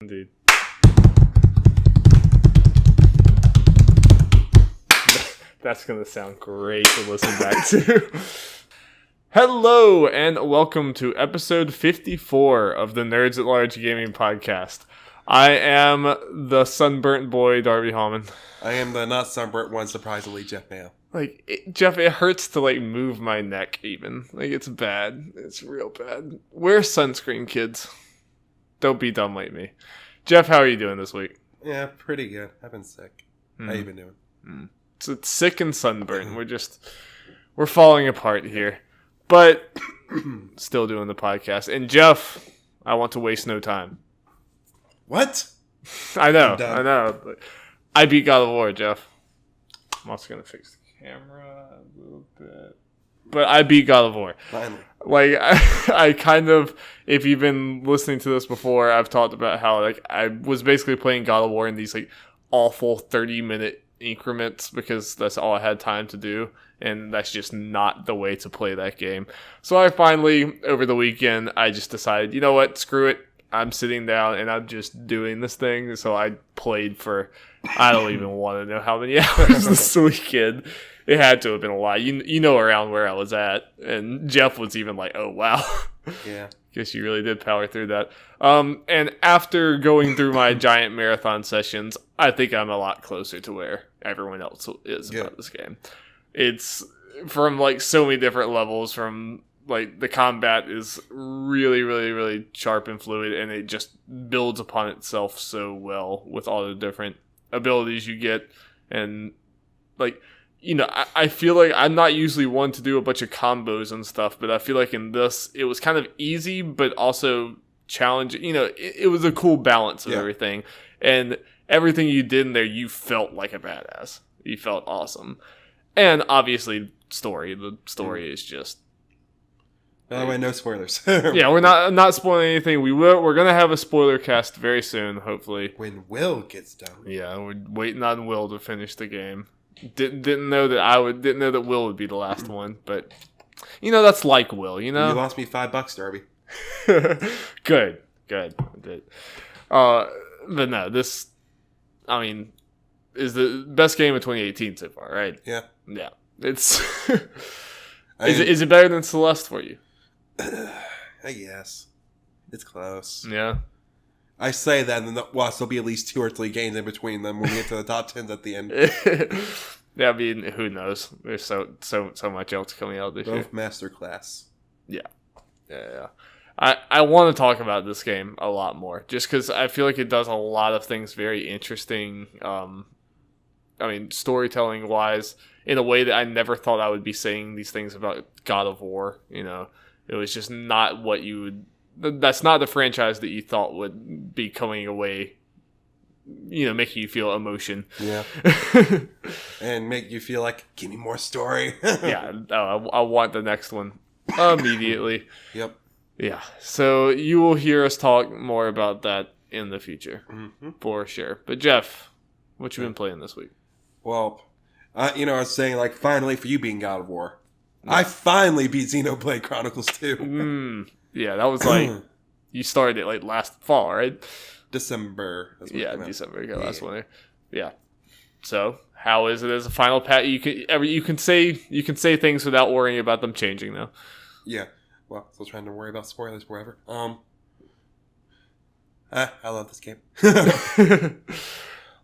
Indeed. That's going to sound great to listen back to. Hello, and welcome to episode 54 of the Nerds at Large Gaming Podcast. I am the sunburnt boy, Darby Hallman. I am the not sunburnt one, surprisingly, Jeff Mayo. Jeff, it hurts to, move my neck, even. It's bad. It's real bad. Wear sunscreen, kids. Don't be dumb like me. Jeff, how are you doing this week? Yeah, pretty good. I've been sick. How you been doing? So it's sick and sunburned. We're falling apart here. But still doing the podcast. And Jeff, I want to waste no time. What? I know. I beat God of War, Jeff. I'm also going to fix the camera a little bit. But I beat God of War. Finally. I kind of, if you've been listening to this before, I've talked about how I was basically playing God of War in these awful 30-minute increments because that's all I had time to do, and that's just not the way to play that game. So I finally, over the weekend, I just decided, you know what, screw it. I'm sitting down and I'm just doing this thing. So I played for, I don't even want to know how many hours this weekend. It had to have been a lot. You know around where I was at. And Jeff was even like, oh, wow. Yeah. Guess you really did power through that. And after going through my giant marathon sessions, I think I'm a lot closer to where everyone else is about this game. It's from so many different levels. From the combat is really, really, really sharp and fluid, and it just builds upon itself so well with all the different abilities you get. And I feel like I'm not usually one to do a bunch of combos and stuff, but I feel like in this, it was kind of easy, but also challenging. It was a cool balance of everything. And everything you did in there, you felt like a badass. You felt awesome. And obviously, the story is just... By the way, no spoilers. Yeah, we're not spoiling anything. We're going to have a spoiler cast very soon, hopefully. When Will gets done. Yeah, we're waiting on Will to finish the game. Didn't know that Will would be the last one, but that's like Will, You lost me $5, Darby. Good. I did. But no, this, is the best game of 2018 so far, right? Yeah. It's is it better than Celeste for you? I guess it's close. Yeah. I say that, and then there'll be at least 2 or 3 games in between them when we get to the top 10s at the end. Yeah, who knows? There's so much else coming out this year. Both masterclass. Yeah. I want to talk about this game a lot more, just because I feel like it does a lot of things very interesting. Storytelling wise, in a way that I never thought I would be saying these things about God of War. It was just not what you would. That's not the franchise that you thought would be coming away, making you feel emotion. Yeah. And make you feel like, give me more story. Yeah. I want the next one immediately. Yep. Yeah. So you will hear us talk more about that in the future. Mm-hmm. For sure. But Jeff, what you been playing this week? Well, I was saying, finally for you being God of War. Yeah. I finally beat Xenoblade Chronicles 2. Yeah, that was you started it last fall, right? December. Yeah, December. Last winter. Yeah. So, how is it as a final pat? You can say things without worrying about them changing, though. Yeah. Well, still trying to worry about spoilers forever. I love this game. A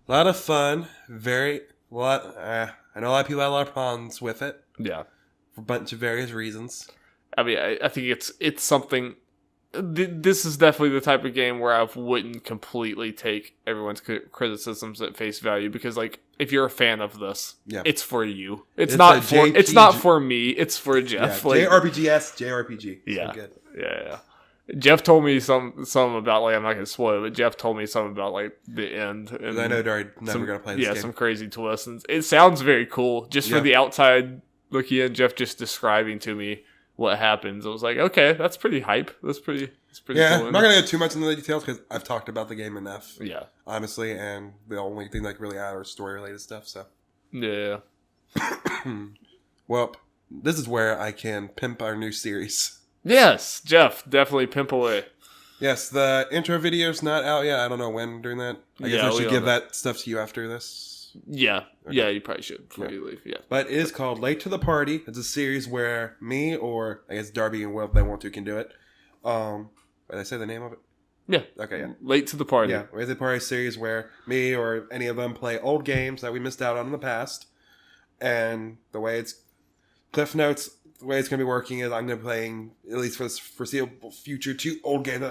lot of fun. I know a lot of people had a lot of problems with it. Yeah. For a bunch of various reasons. I think it's something. This is definitely the type of game where I wouldn't completely take everyone's criticisms at face value, because if you're a fan of this, it's for you. It's not for me. It's for Jeff. Yeah, JRPG. Yeah, so good. Yeah. Jeff told me some about I'm not gonna spoil it, but Jeff told me something about the end. And I know Darby never gonna play this game. Yeah, some crazy twists, and it sounds very cool. Just for the outside looking in, Jeff just describing to me what happens, I was like, okay, that's pretty hype. That's pretty cool. I'm not gonna go too much into the details because I've talked about the game enough. Yeah, honestly, and the only thing really add are story related stuff. So yeah. Well, this is where I can pimp our new series. Yes, Jeff, definitely pimp away. Yes, the intro video's not out yet. I don't know when during that. I guess I should give that stuff to you after this. Yeah. Okay. Yeah, you probably should before you leave. Yeah. But it is called Late to the Party. It's a series where me or I guess Darby and Will, if they want to, can do it. Did I say the name of it? Yeah. Okay, yeah. Late to the Party. Yeah, Late to the Party series where me or any of them play old games that we missed out on in the past. And the way it's... Cliff Notes, the way it's going to be working is I'm going to be playing, at least for the foreseeable future, 2 old games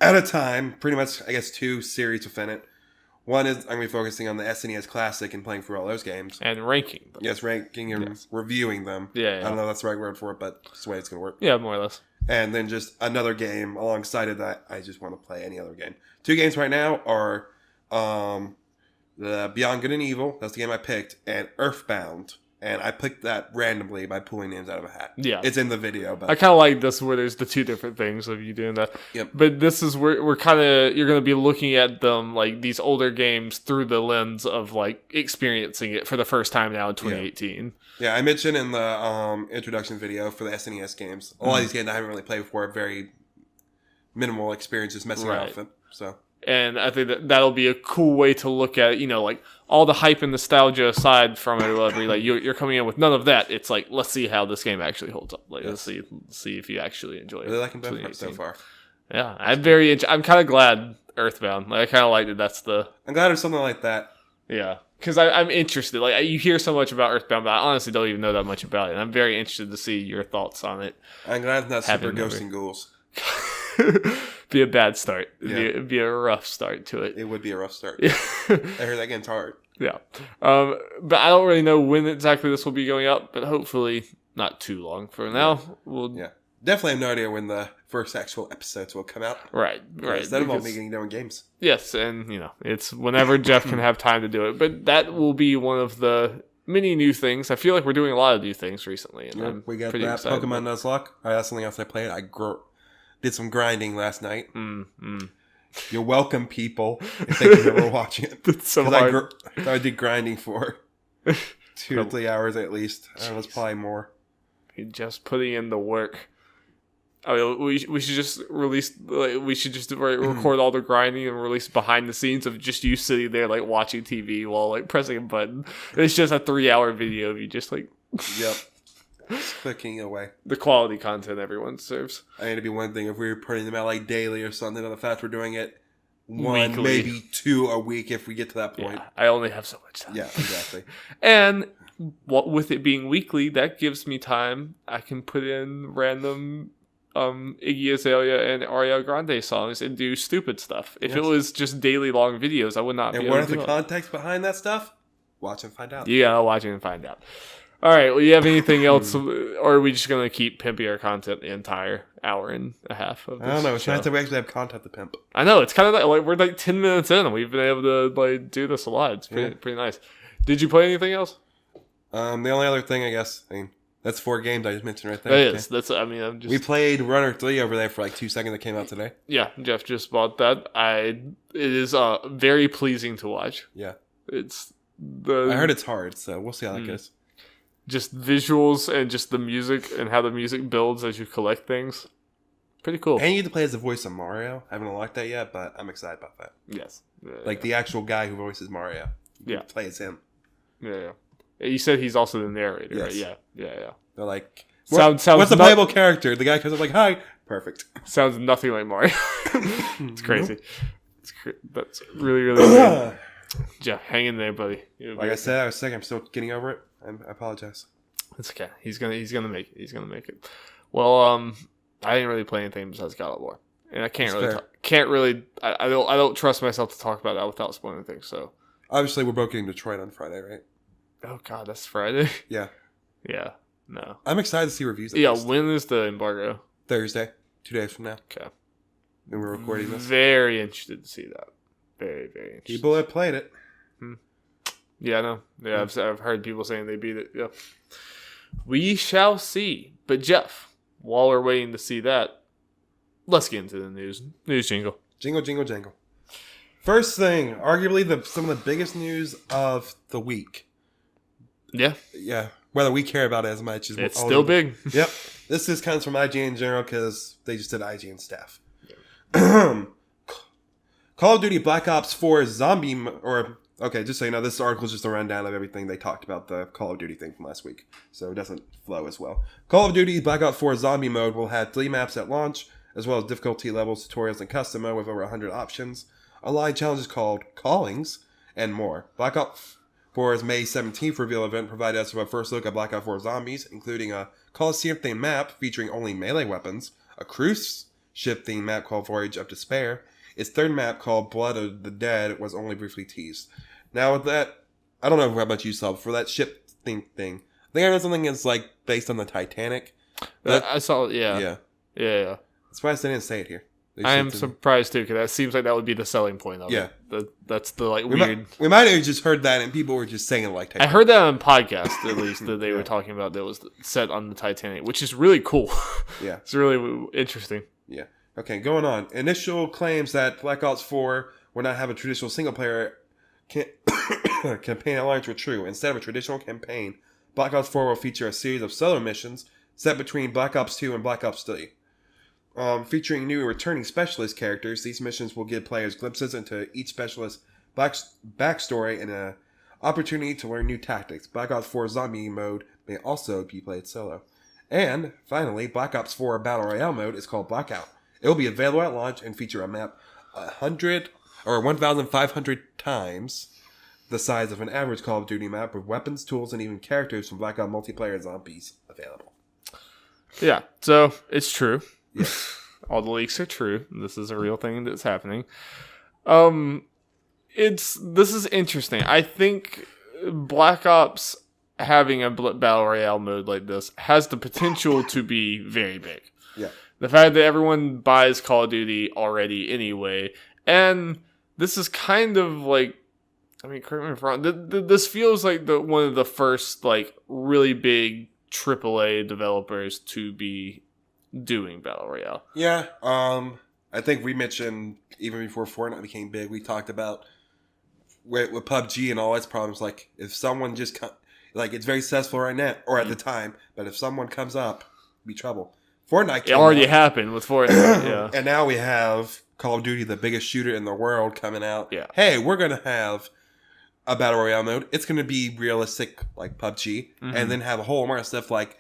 at a time. Pretty much, I guess, 2 series within it. One is I'm going to be focusing on the SNES Classic and playing through all those games. And ranking them. Yes, ranking and reviewing them. Yeah. I don't know if that's the right word for it, but it's the way it's going to work. Yeah, more or less. And then just another game alongside of that. I just want to play any other game. 2 games right now are the Beyond Good and Evil. That's the game I picked. And Earthbound. And I picked that randomly by pulling names out of a hat. Yeah. It's in the video. But I kind of like this where there's the 2 different things of you doing that. Yep. But this is where you're going to be looking at them, like these older games through the lens of like experiencing it for the first time now in 2018. Yeah, I mentioned in the introduction video for the SNES games, a lot of these games I haven't really played before, very minimal experiences messing around with them. So. And I think that'll be a cool way to look at, like all the hype and nostalgia aside from it, whatever, like you're coming in with none of that. It's like, let's see how this game actually holds up. Like, let's see if you actually enjoy it. Really liking both so far. Yeah, I'm kind of glad Earthbound. Like, I kind of like that. I'm glad there's something like that. Yeah, because I'm interested. Like, you hear so much about Earthbound, but I honestly don't even know that much about it. And I'm very interested to see your thoughts on it. I'm glad it's not Super Ghosts and Ghouls. Be a bad start. It'd be a rough start to it. It would be a rough start. Yeah. I heard that game's hard. Yeah. But I don't really know when exactly this will be going up, but hopefully not too long from now. Yeah. Definitely have no idea when the first actual episodes will come out. Right. Instead of all me getting done with games. Yes, and it's whenever Jeff can have time to do it. But that will be one of the many new things. I feel like we're doing a lot of new things recently. And we got that Pokemon Nuzlocke. That's something else I played. I did some grinding last night. You're welcome, people. If they can ever watch it. It's so hard. I did grinding for 2 or 3 hours at least. It was probably more. Just putting in the work. I mean, we should just release. We should just record all the grinding and release behind the scenes of just you sitting there like watching TV while like pressing a button. It's just a 3-hour video of you just like. Yep. Clicking away. The quality content everyone serves. I mean, it'd be one thing if we were putting them out like daily or something, and the fact we're doing it one, weekly. Maybe 2 a week if we get to that point. Yeah, I only have so much time. Yeah, exactly. And with it being weekly, that gives me time. I can put in random Iggy Azalea and Ariana Grande songs and do stupid stuff. If it was just daily long videos, I would not be able to do it. And what are the context behind that stuff? Watch and find out. You gotta watch it and find out. All right. Well, you have anything else, or are we just gonna keep pimping our content the entire hour and a half of this I don't know. It's show? nice that we actually have content to pimp. I know. It's kind of like we're like 10 minutes in, and we've been able to like do this a lot. It's pretty nice. Did you play anything else? The only other thing, I guess, that's 4 games I just mentioned right there. That is. That's. I mean, I'm just. We played Runner 3 over there for like 2 seconds. That came out today. Yeah, Jeff just bought that. It is very pleasing to watch. Yeah, I heard it's hard, so we'll see how that goes. Just visuals and just the music and how the music builds as you collect things. Pretty cool. And you get to play as the voice of Mario. I haven't unlocked that yet, but I'm excited about that. Yes. The actual guy who voices Mario. Yeah. Plays him. Yeah. You said he's also the narrator, yes. right? Yeah. They're like, sounds what's the playable character? The guy comes up like, hi. Perfect. Sounds nothing like Mario. It's crazy. That's really, really weird. Jeff, hang in there, buddy. Like I said, I was sick. I'm still getting over it. I apologize. It's okay. He's gonna make it. He's gonna make it. Well, I didn't really play anything besides God of War, and I can't really. I don't trust myself to talk about that without spoiling things. So obviously, we're both getting Detroit on Friday, right? Oh God, that's Friday. Yeah. Yeah. No. I'm excited to see reviews. When is the embargo? Thursday, 2 days from now. Okay. And we're recording this. Very interested to see that. Very, very interested. People have played it. Yeah, I know. Yeah, I've heard people saying they beat it. Yeah. We shall see. But Jeff, while we're waiting to see that, let's get into the news. News jingle. Jingle, jingle, jingle. First thing, arguably some of the biggest news of the week. Yeah. Yeah. Whether we care about it as much as it's still big. Yep. This comes from IGN in general because they just did IGN staff. Call of Duty Black Ops 4 Zombie... Okay, just so you know, this article is just a rundown of everything they talked about the Call of Duty thing from last week, so it doesn't flow as well. Call of Duty Black Ops 4 Zombie Mode will have 3 maps at launch, as well as difficulty levels, tutorials, and custom mode with over 100 options, online challenges called Callings, and more. Black Ops 4's May 17th reveal event provided us with a first look at Black Ops 4 Zombies, including a Coliseum-themed map featuring only melee weapons, a cruise ship-themed map called Voyage of Despair. Its third map, called Blood of the Dead, was only briefly teased. Now with that, I don't know how much you saw, but for that ship thing, I think I read something that's like based on the Titanic. I saw, yeah. I'm surprised they didn't say it here. I am surprised too, because that seems like that would be the selling point of it. That's the weird. We might have just heard that, and people were just saying it like Titanic. I heard that on podcast at least that they were talking about that was set on the Titanic, which is really cool. Yeah, it's really interesting. Yeah. Okay, going on. Initial claims that Black Ops 4 would not have a traditional single player campaign at launch were true. Instead of a traditional campaign, Black Ops 4 will feature a series of solo missions set between Black Ops 2 and Black Ops 3. Featuring new returning specialist characters, these missions will give players glimpses into each specialist's backstory and an opportunity to learn new tactics. Black Ops 4 Zombie mode may also be played solo. And, finally, Black Ops 4 Battle Royale mode is called Blackout. It will be available at launch and feature a map 1,500 times the size of an average Call of Duty map with weapons, tools, and even characters from Black Ops multiplayer zombies available. Yeah, so it's true. Yes. All the leaks are true. This is a real thing that's happening. This is interesting. I think Black Ops having a battle royale mode like this has the potential to be very big. Yeah. The fact that everyone buys Call of Duty already anyway, and this is kind of like, I mean, correct me if I'm wrong, this feels like one of the first like really big AAA developers to be doing battle royale. Yeah, I think we mentioned even before Fortnite became big, we talked about with PUBG and all its problems. Like if someone just like it's very successful right now or at the time, but if someone comes up, be trouble. Fortnite it already happened with Fortnite, yeah. And now we have Call of Duty, the biggest shooter in the world, coming out. Yeah. Hey, we're gonna have a battle royale mode. It's gonna be realistic like PUBG, and then have a whole more stuff like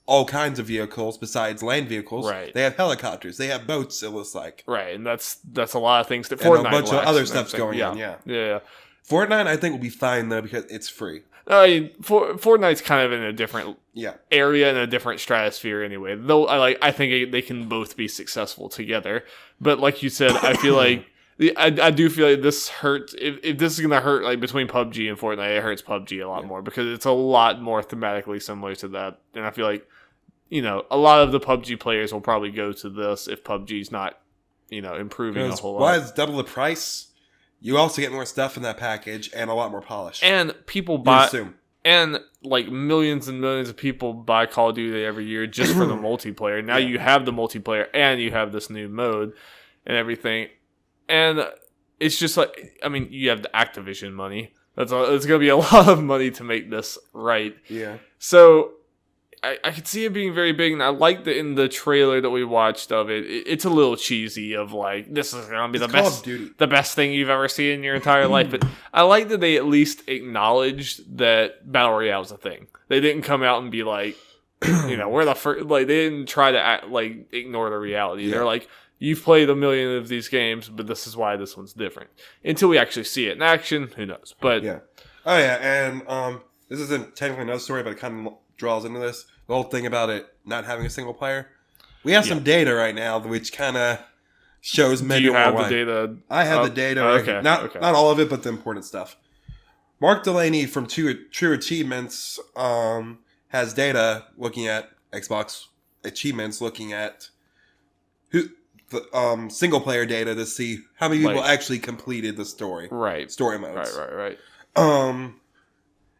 all kinds of vehicles besides land vehicles. Right. They have helicopters. They have boats, it looks like. Right, and that's a lot of things that and Fortnite a bunch of lacks other and stuff's everything. going on, yeah. Yeah. Fortnite, I think, will be fine, though, because it's free. Fortnite's kind of in a different area and a different stratosphere anyway. Though I think they can both be successful together. But like you said, I feel like I do feel like this hurts. If this is gonna hurt like between PUBG and Fortnite, it hurts PUBG a lot more because it's a lot more thematically similar to that. And I feel like a lot of the PUBG players will probably go to this if PUBG's not improving a whole lot. Why is double the price? You also get more stuff in that package and a lot more polish. And people buy, and like millions and millions of people buy Call of Duty every year just for the multiplayer. Now you have the multiplayer and you have this new mode and everything. And it's just like, I mean, you have the Activision money. It's going to be a lot of money to make this right. Yeah. So I could see it being very big, and I like that in the trailer that we watched of it. It's a little cheesy of like, this is going to be the best thing you've ever seen in your entire life. But I like that they at least acknowledged that Battle Royale is a thing. They didn't come out and be like, we're the first. Like, they didn't try to ignore the reality. Yeah. They're like, you've played a million of these games, but this is why this one's different. Until we actually see it in action, who knows? But yeah. Oh yeah, and this isn't technically another story, but it kind of draws into this. The whole thing about it not having a single player. We have some data right now, which kind of shows maybe. Do you have the data? I have the data. Okay. Not all of it, but the important stuff. Mark Delaney from True Achievements has data looking at Xbox achievements, looking at the single player data to see how many people actually completed the story. Right. Story modes. Right.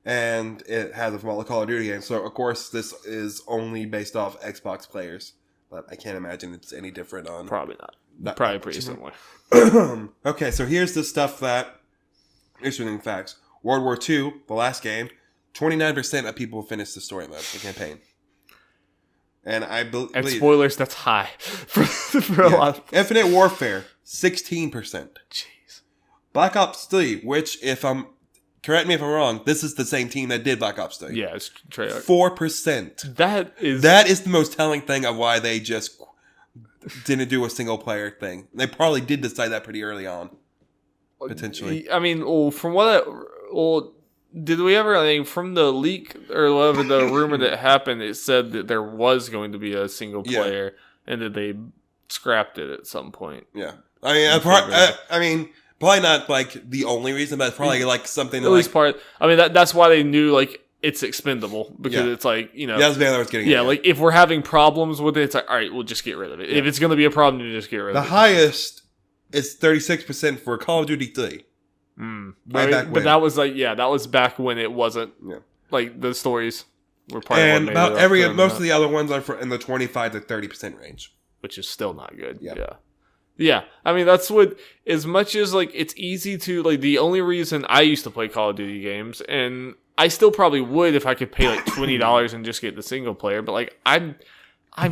And it has from all the Call of Duty games. So, of course, this is only based off Xbox players. But I can't imagine it's any different on... Probably not. Probably pretty similar. Okay, so here's the stuff that... Interesting facts. World War II, the last game, 29% of people finished the story mode, the campaign. And I believe... And spoilers, that's high for a lot of... Infinite Warfare, 16%. Jeez. Black Ops 3, which, correct me if I'm wrong, this is the same team that did Black Ops 3. Yeah, it's Treyarch. 4%. That is the most telling thing of why they just didn't do a single player thing. They probably did decide that pretty early on. Potentially. I mean, from what did we ever, from the leak or whatever the rumor that happened, it said that there was going to be a single player and that they scrapped it at some point. Yeah. I mean, probably not like the only reason, but it's probably like something. At least part. I mean, that's why they knew like it's expendable because it's like that's the other was getting. Yeah, like if we're having problems with it, it's like all right, we'll just get rid of it. Yeah. If it's going to be a problem, you just get rid of it. The highest is 36% for Call of Duty 3. Back when. But that was that was back when it wasn't like the stories were part and of about most of the other ones are in the 25 to 30% range, which is still not good. Yeah. I mean, that's what, as much as like it's easy to like, the only reason I used to play Call of Duty games, and I still probably would if I could pay like $20 and just get the single player, but like I'm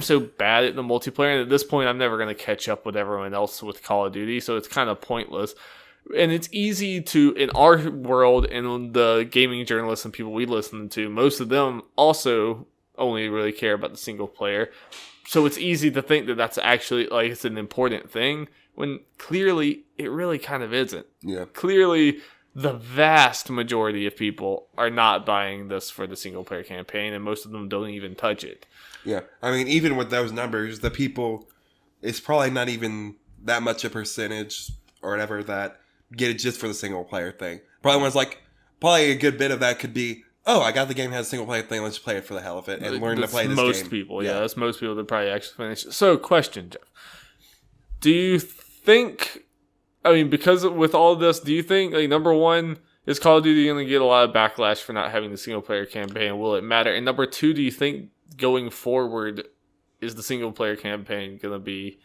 so bad at the multiplayer, and at this point I'm never going to catch up with everyone else with Call of Duty, so it's kind of pointless. And it's easy to, in our world and the gaming journalists and people we listen to, most of them also only really care about the single player. So it's easy to think that that's actually like it's an important thing when clearly it really kind of isn't. Yeah. Clearly the vast majority of people are not buying this for the single player campaign, and most of them don't even touch it. Yeah. I mean, even with those numbers, the people, it's probably not even that much a percentage or whatever that get it just for the single player thing. Probably a good bit of that could be, oh, I got the game has a single player thing, let's play it for the hell of it and learn to play this game. Most people, that's most people that probably actually finish it. So, question, Jeff. Do you think, I mean, because with all of this, do you think, like, number one, is Call of Duty going to get a lot of backlash for not having the single player campaign? Will it matter? And number two, do you think going forward, is the single player campaign going to be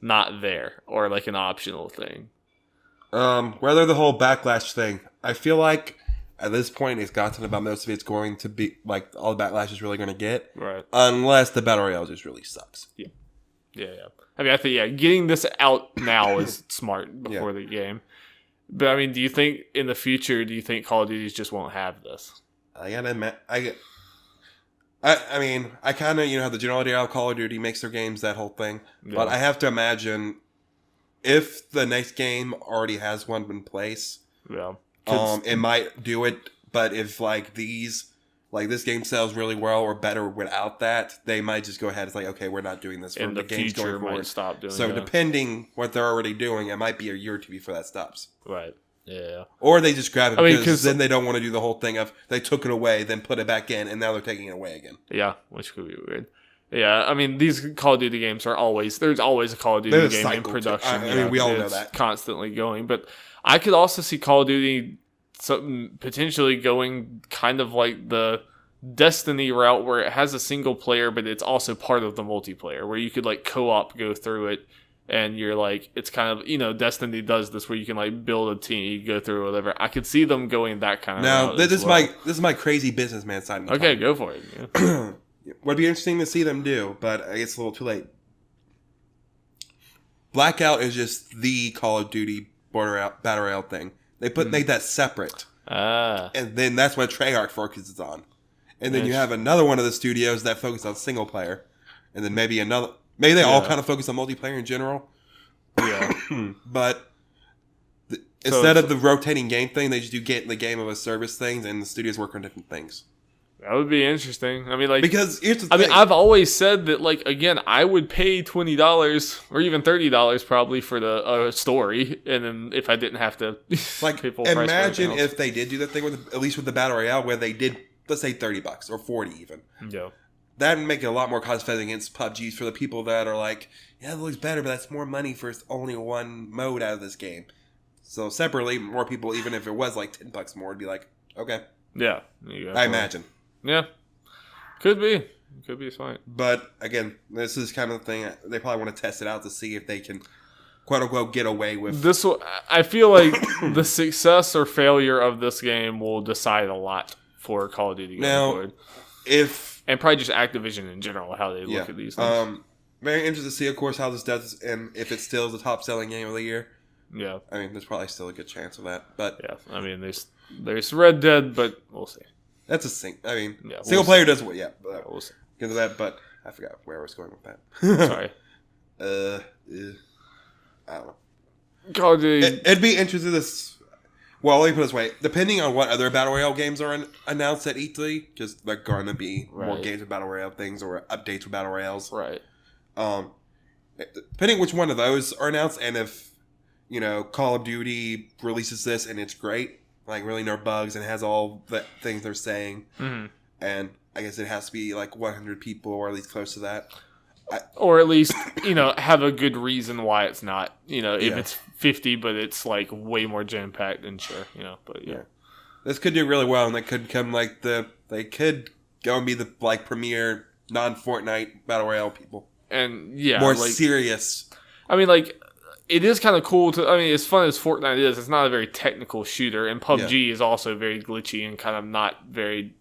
not there or like an optional thing? Whether the whole backlash thing, I feel like at this point it's gotten about most of it's going to be like all the backlash is really going to get, right? Unless the battle royale just really sucks. Yeah. I mean, I think getting this out now is smart before the game. But I mean, do you think in the future, Call of Duty just won't have this? I gotta admit, I mean, I kind of how the general idea of Call of Duty makes their games that whole thing, but I have to imagine if the next game already has one in place, it might do it. But if this game sells really well or better without that, they might just go ahead and say, okay, we're not doing this for the games going forward. Stop doing so depending what they're already doing, it might be a year or two before that stops. Right. Yeah. Or they just grab it because then they don't want to do the whole thing of they took it away, then put it back in, and now they're taking it away again. Yeah, which could be weird. Yeah, I mean, these Call of Duty games there's always a Call of Duty game in production. I mean, we all know that. Constantly going. But I could also see Call of Duty potentially going kind of like the Destiny route where it has a single player, but it's also part of the multiplayer, where you could like co-op go through it. And you're like, it's kind of, Destiny does this where you can like build a team, you go through whatever. I could see them going that kind of route. Now, this is my crazy businessman side. Okay, go for it. Yeah. Would be interesting to see them do, but I guess a little too late. Blackout is just the Call of Duty battle royale thing. They made that separate, and then that's what Treyarch focuses on. And then you have another one of the studios that focus on single player, and then maybe another. Maybe they all kind of focus on multiplayer in general. Yeah. But instead of the rotating game thing, they just do get in the game of a service thing, and the studios work on different things. That would be interesting. I mean, like, because here's the thing. I mean, I've always said that, like, again, I would pay $20 or even $30 probably for the story, and then if I didn't have to, like, imagine if they did do that thing at least with the battle royale, where they did, let's say, $30 or $40 even. Yeah. That would make it a lot more cost effective against PUBG for the people that are like, yeah, it looks better, but that's more money for only one mode out of this game. So separately, more people, even if it was like $10 more, would be like, okay. Yeah. I imagine. Yeah. Could be. Could be fine. But again, this is kind of the thing, they probably want to test it out to see if they can, quote unquote, get away with. I feel like the success or failure of this game will decide a lot for Call of Duty going forward. and probably just Activision in general, how they look at these things. Very interested to see, of course, how this does and if it still is the top selling game of the year. Yeah, I mean, there's probably still a good chance of that, but yeah, I mean, there's Red Dead, but we'll see. That's a I mean, yeah, single player does what? Yeah, we'll see. Get to that, but I forgot where I was going with that. Sorry. I don't know. Call of Duty. It'd be interesting to. Well, let me put it this way: depending on what other battle royale games are announced at E3, because they're going to be more games with battle royale things or updates with battle royales, right? Depending which one of those are announced, and if Call of Duty releases this and it's great, like really no bugs and has all the things they're saying, and I guess it has to be like 100 people or at least close to that. Or at least, have a good reason why it's not. If it's 50, but it's like way more jam-packed, then sure, but yeah. This could do really well, and they could come they could go and be the like premier non-Fortnite Battle Royale people. And yeah. More serious. I mean, like, it is kind of cool as fun as Fortnite is, it's not a very technical shooter, and PUBG is also very glitchy and kind of not very,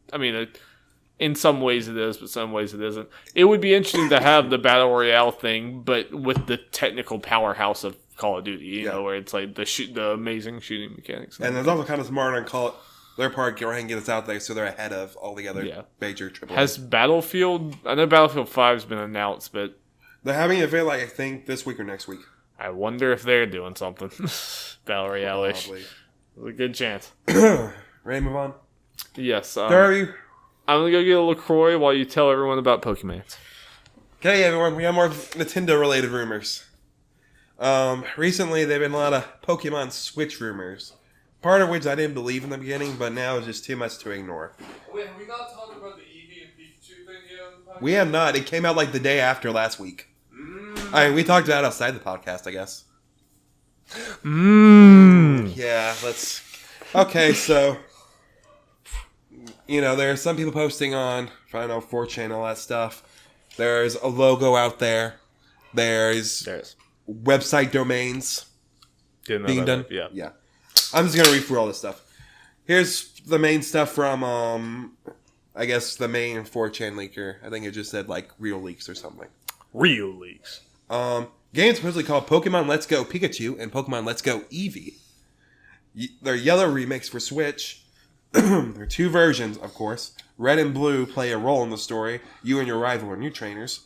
in some ways it is, but some ways it isn't. It would be interesting to have the Battle Royale thing, but with the technical powerhouse of Call of Duty, where it's like the amazing shooting mechanics. And it's also kind of smart on their part, go ahead and get us out there so they're ahead of all the other major AAA. Has Battlefield, I know Battlefield 5's been announced, but they're having an event like I think this week or next week. I wonder if they're doing something. Battle Royale-ish. Probably. There's a good chance. Ready to move on? Yes. Darby? I'm going to go get a LaCroix while you tell everyone about Pokemon. Okay, everyone. We got more Nintendo-related rumors. Recently, there have been a lot of Pokemon Switch rumors. Part of which I didn't believe in the beginning, but now it's just too much to ignore. Wait, have we not talked about the Eevee and Pikachu thing yet on the podcast? We have not. It came out like the day after last week. I mean, we talked about it outside the podcast, I guess. Yeah, let's... Okay, so... there are some people posting on, 4chan and all that stuff. There's a logo out there. There's website domains being done. Yeah. I'm just going to read through all this stuff. Here's the main stuff from, I guess, the main 4chan leaker. I think it just said, like, Real Leaks or something. Real Leaks. Games supposedly called Pokemon Let's Go Pikachu and Pokemon Let's Go Eevee. They're yellow remakes for Switch. There are two versions, of course. Red and Blue play a role in the story. You and your rival are new trainers.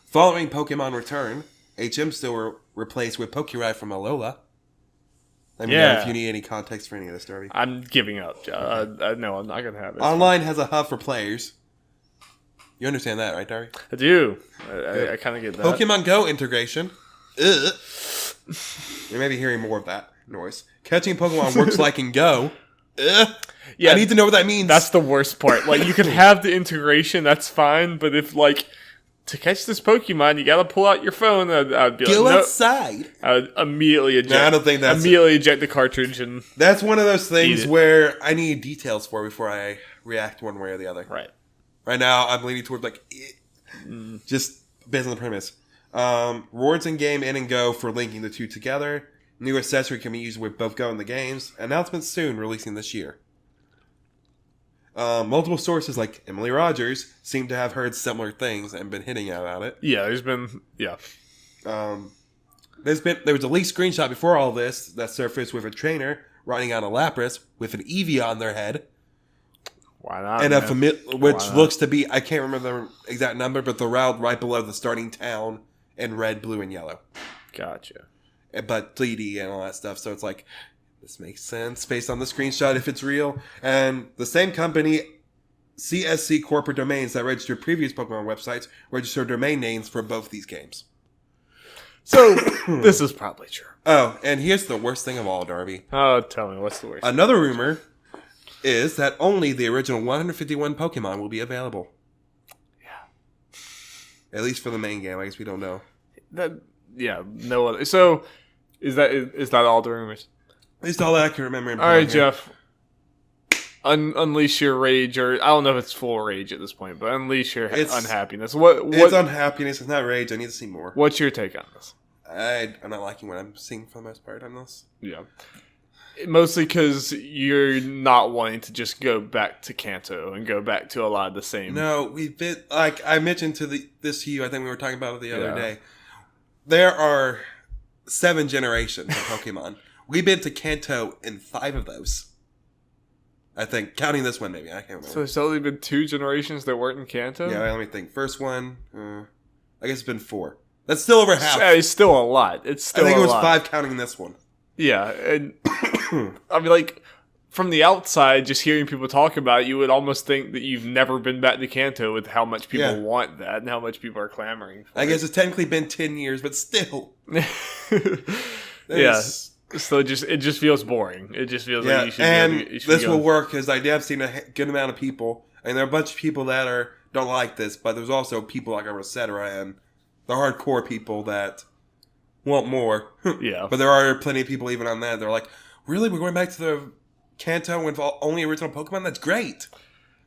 Following Pokemon Return, HM still replaced with Pokéride from Alola. Let me know if you need any context for any of this, Darby. I'm giving up. No, I'm not going to have it. Online has a hub for players. You understand that, right, Darby? I do. I kind of get that. Pokemon Go integration. Ugh. You may be hearing more of that noise. Catching Pokemon works like in Go. Ugh. Yeah, I need to know what that means. That's the worst part. Like, you can have the integration, that's fine, but if, like, to catch this Pokemon, you gotta pull out your phone, I'd be go like, outside. I would immediately eject. No, I don't think that's... Immediately eject the cartridge and... That's one of those things where I need details for before I react one way or the other. Right. Right now, I'm leaning towards, like, just based on the premise. Rewards in game in and Go for linking the two together. New accessory can be used with both Go and the games. Announcements soon, releasing this year. Multiple sources like Emily Rogers seem to have heard similar things and been hinting about it. Yeah, there's been... Yeah. There was a leaked screenshot before all this that surfaced with a trainer riding on a Lapras with an Eevee on their head. Why not? And which looks to be, I can't remember the exact number, but the route right below the starting town in red, blue, and yellow. Gotcha. But 3D and all that stuff, so it's like, this makes sense based on the screenshot if it's real. And the same company, CSC Corporate Domains, that registered previous Pokemon websites, registered domain names for both these games. So, this is probably true. Oh, and here's the worst thing of all, Darby. Oh, tell me, what's the worst? Another rumor is that only the original 151 Pokemon will be available. Yeah. At least for the main game. I guess we don't know. No other. So, is that all the rumors? At least all that I can remember. All right, Jeff. Unleash your rage, or I don't know if it's full rage at this point, but unleash your unhappiness. It's unhappiness. It's not rage. I need to see more. What's your take on this? I'm not liking what I'm seeing for the most part on this. Yeah. Mostly because you're not wanting to just go back to Kanto and go back to a lot of the same. No, we've been, like I mentioned this to you, I think we were talking about it the other day. There are 7 generations of Pokemon. We've been to Kanto in 5 of those. I think, counting this one maybe. I can't remember. So there's only been 2 generations that weren't in Kanto? Yeah, let me think. First one, I guess it's been 4. That's still over half. It's still a lot. It's still a lot. I think it was 5 counting this one. Yeah, and I mean, like, from the outside, just hearing people talk about it, you would almost think that you've never been back to Kanto with how much people want that and how much people are clamoring for I guess it's technically been 10 years, but still. Yeah. So it just feels boring. It just feels like you should and this will work because I have seen a good amount of people, and there are a bunch of people that don't like this, but there's also people like Rosetta and the hardcore people that want more. Yeah. But there are plenty of people even on that. They're like, really? We're going back to the Kanto with only original Pokemon? That's great.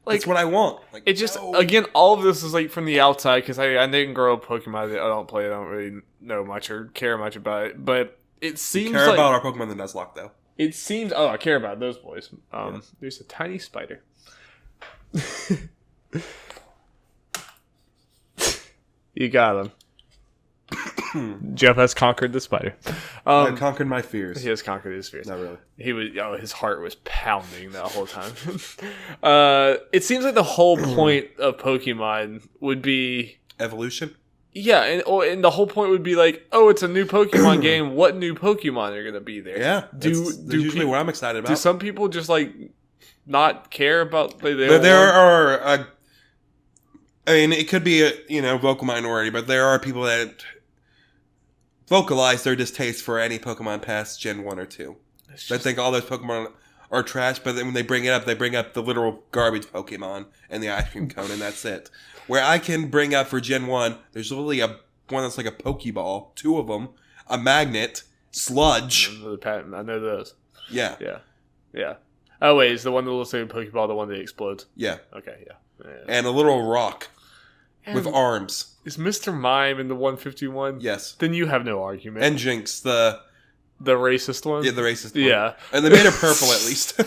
Like, that's what I want. Like, it just, again, all of this is like from the outside because I didn't grow up Pokemon. I don't play it. I don't really know much or care much about it. But it seems care about our Pokemon the Nuzlocke, though. It seems... Oh, I care about those boys. There's a tiny spider. You got him. Jeff has conquered the spider. I conquered my fears. He has conquered his fears. Not really. He was. Oh, his heart was pounding that whole time. It seems like the whole point of Pokemon would be evolution. Yeah, and the whole point would be like, oh, it's a new Pokemon game. What new Pokemon are going to be there? Yeah, that's usually what I'm excited about. Do some people just like not care about? There are. I mean, it could be a vocal minority, but there are people that vocalize their distaste for any Pokemon past Gen 1 or 2. They think all those Pokemon are trash, but then when they bring it up, they bring up the literal garbage Pokemon and the ice cream cone, and that's it. Where I can bring up for Gen 1, there's literally one that's like a Pokeball, 2 of them, a magnet, sludge. I know those. Yeah. Yeah. Oh, wait, is the one that looks like a Pokeball the one that explodes? Yeah. Okay, yeah. And a little rock with arms. Is Mr. Mime in the 151? Yes. Then you have no argument. And Jinx, the racist one? Yeah, the racist one. Yeah. And they made her purple at least.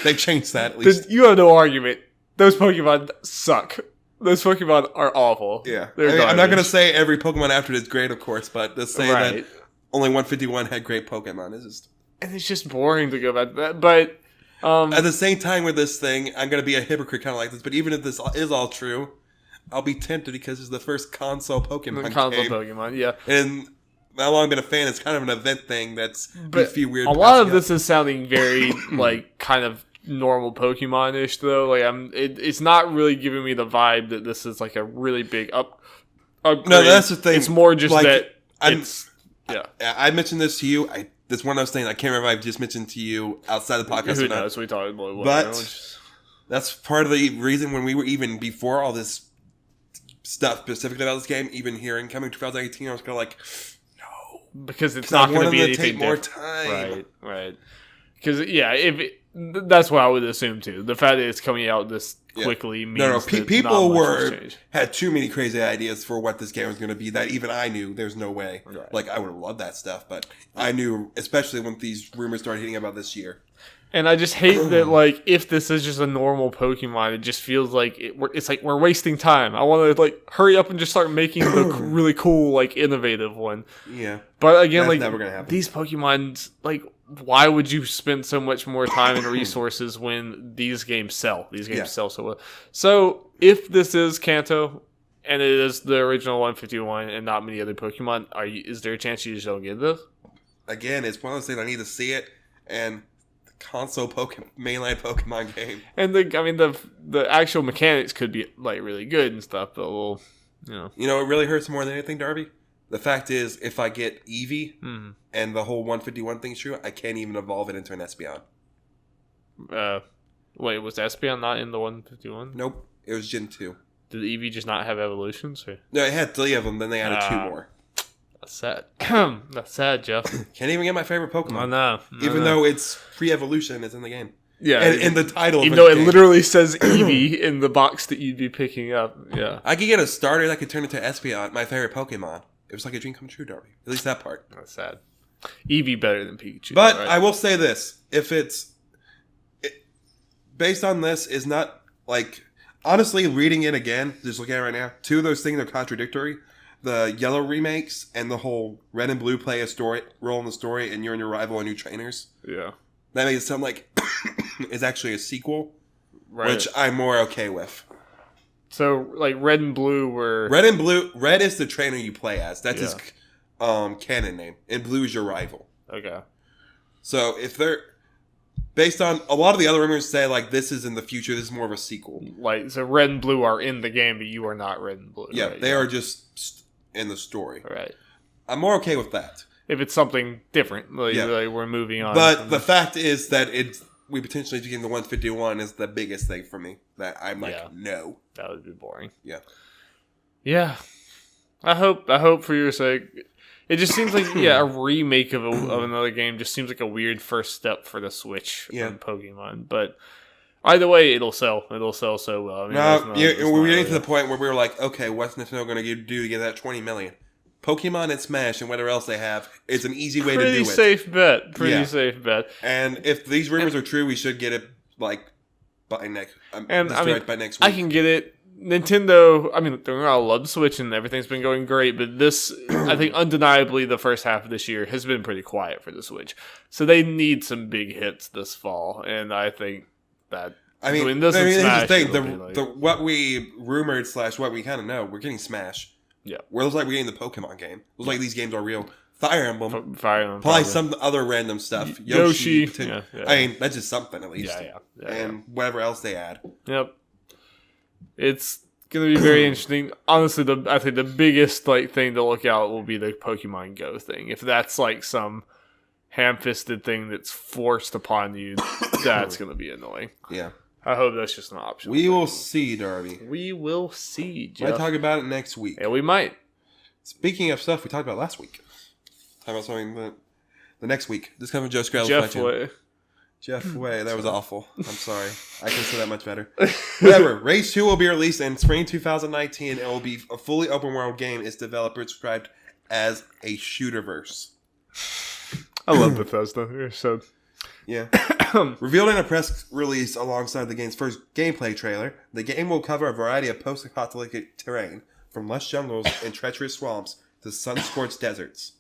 They changed that at least. Then you have no argument. Those Pokemon suck. Those Pokemon are awful. Yeah. I'm not going to say every Pokemon after it is great, of course, but to say that only 151 had great Pokemon is just... And it's just boring to go back to that. But... at the same time with this thing, I'm going to be a hypocrite kind of like this, but even if this is all true, I'll be tempted because it's the first console Pokemon game. Pokemon, yeah. And how long I've been a fan, it's kind of an event thing that's a few weird... A lot of this is sounding very, like, kind of normal Pokemon-ish, though. Like, it's not really giving me the vibe that this is, like, a really big upgrade. No, that's the thing. It's more just like, that I mentioned this to you. That's one of those things I can't remember if I just mentioned to you outside the podcast. Who knows? We talked about it. But that's part of the reason when we were even before all this stuff specifically about this game, even hearing coming 2018, I was kind of like, no, because it's not going to be anything take more time. Right. Because that's what I would assume too. The fact that it's coming out this quickly means people had too many crazy ideas for what this game was going to be that even I knew there's no way. Right. Like I would have loved that stuff, but I knew, especially when these rumors started hitting about this year. And I just hate that, like, if this is just a normal Pokemon, it just feels like it's like we're wasting time. I want to, like, hurry up and just start making the really cool, like, innovative one. Yeah. But again, that's like, never gonna happen. These Pokemon, like, why would you spend so much more time and resources when these games sell? These games sell so well. So, if this is Kanto, and it is the original 151 and not many other Pokemon, is there a chance you just don't get this? Again, it's one of those things I need to see it, and console mainline Pokemon game. And the actual mechanics could be like really good and stuff, but well, you know, it really hurts more than anything, Darby. The fact is, if I get Eevee and the whole 151 thing's true, I can't even evolve it into an Espeon. Wait, was Espeon not in the 151? Nope, it was Gen 2. Did Eevee just not have evolutions? Or? No, it had 3 of them. Then they added 2 more. That's sad. That's sad, Jeff. Can't even get my favorite Pokemon. I know. Even though it's pre-evolution, it's in the game. Yeah. And in the title even though it literally says Eevee in the box that you'd be picking up. Yeah. I could get a starter that could turn into Espeon, my favorite Pokemon. It was like a dream come true, Darby. At least that part. That's sad. Eevee better than Pikachu. But right? I will say this. if based on this is not like honestly reading it again, just looking at it right now, two of those things are contradictory. The yellow remakes and the whole red and blue play a story role in the story, and you and your rival are new trainers. Yeah, that makes it sound like it's actually a sequel, right. Which I'm more okay with. So like red and blue were red is the trainer you play as. That's his canon name, and blue is your rival. Okay. So if they're based on a lot of the other rumors say like this is in the future, this is more of a sequel. Like so, red and blue are in the game, but you are not red and blue. Yeah, right? they are just in the story. Right. I'm more okay with that. If it's something different, like we're moving on. But the fact is that we potentially getting the 151 is the biggest thing for me. That I'm like, no, that would be boring. Yeah. Yeah. I hope for your sake. It just seems like a remake of another game just seems like a weird first step for the Switch on Pokemon. But either way, it'll sell. It'll sell so well. I mean, we're getting to the point where we were like, okay, what's Nintendo going to do to get that 20 million? Pokemon and Smash and whatever else they have, it's an easy way to do it. Pretty safe bet. And if these rumors are true, we should get it like by next. By next week. I can get it. Nintendo, I mean, I love Switch and everything's been going great, but this, I think undeniably the first half of this year has been pretty quiet for the Switch. So they need some big hits this fall, and I think that... here's the thing. What we rumored / what we kind of know, we're getting Smash. Yeah. Where it looks like we're getting the Pokemon game. It looks like these games are real. Fire Emblem. Probably some other random stuff. Yoshi. I mean, that's just something at least. And whatever else they add. Yep. It's going to be very interesting. Honestly, I think the biggest thing to look out will be the Pokemon Go thing. If that's like some ham-fisted thing that's forced upon you, that's going to be annoying. Yeah. I hope that's just an option. We will see, Darby. We will see, Jeff. Might talk about it next week. Yeah, we might. Speaking of stuff we talked about last week. Talk about something the next week. This comes from Joe Scrabble. Jeff Way. That was awful. I'm sorry. I can say that much better. Whatever. Rage 2 will be released in spring 2019 and will be a fully open world game. Its developer described as a shooterverse. I love Bethesda. So yeah. Revealed in a press release alongside the game's first gameplay trailer, the game will cover a variety of post-apocalyptic terrain, from lush jungles and treacherous swamps to sun-scorched deserts.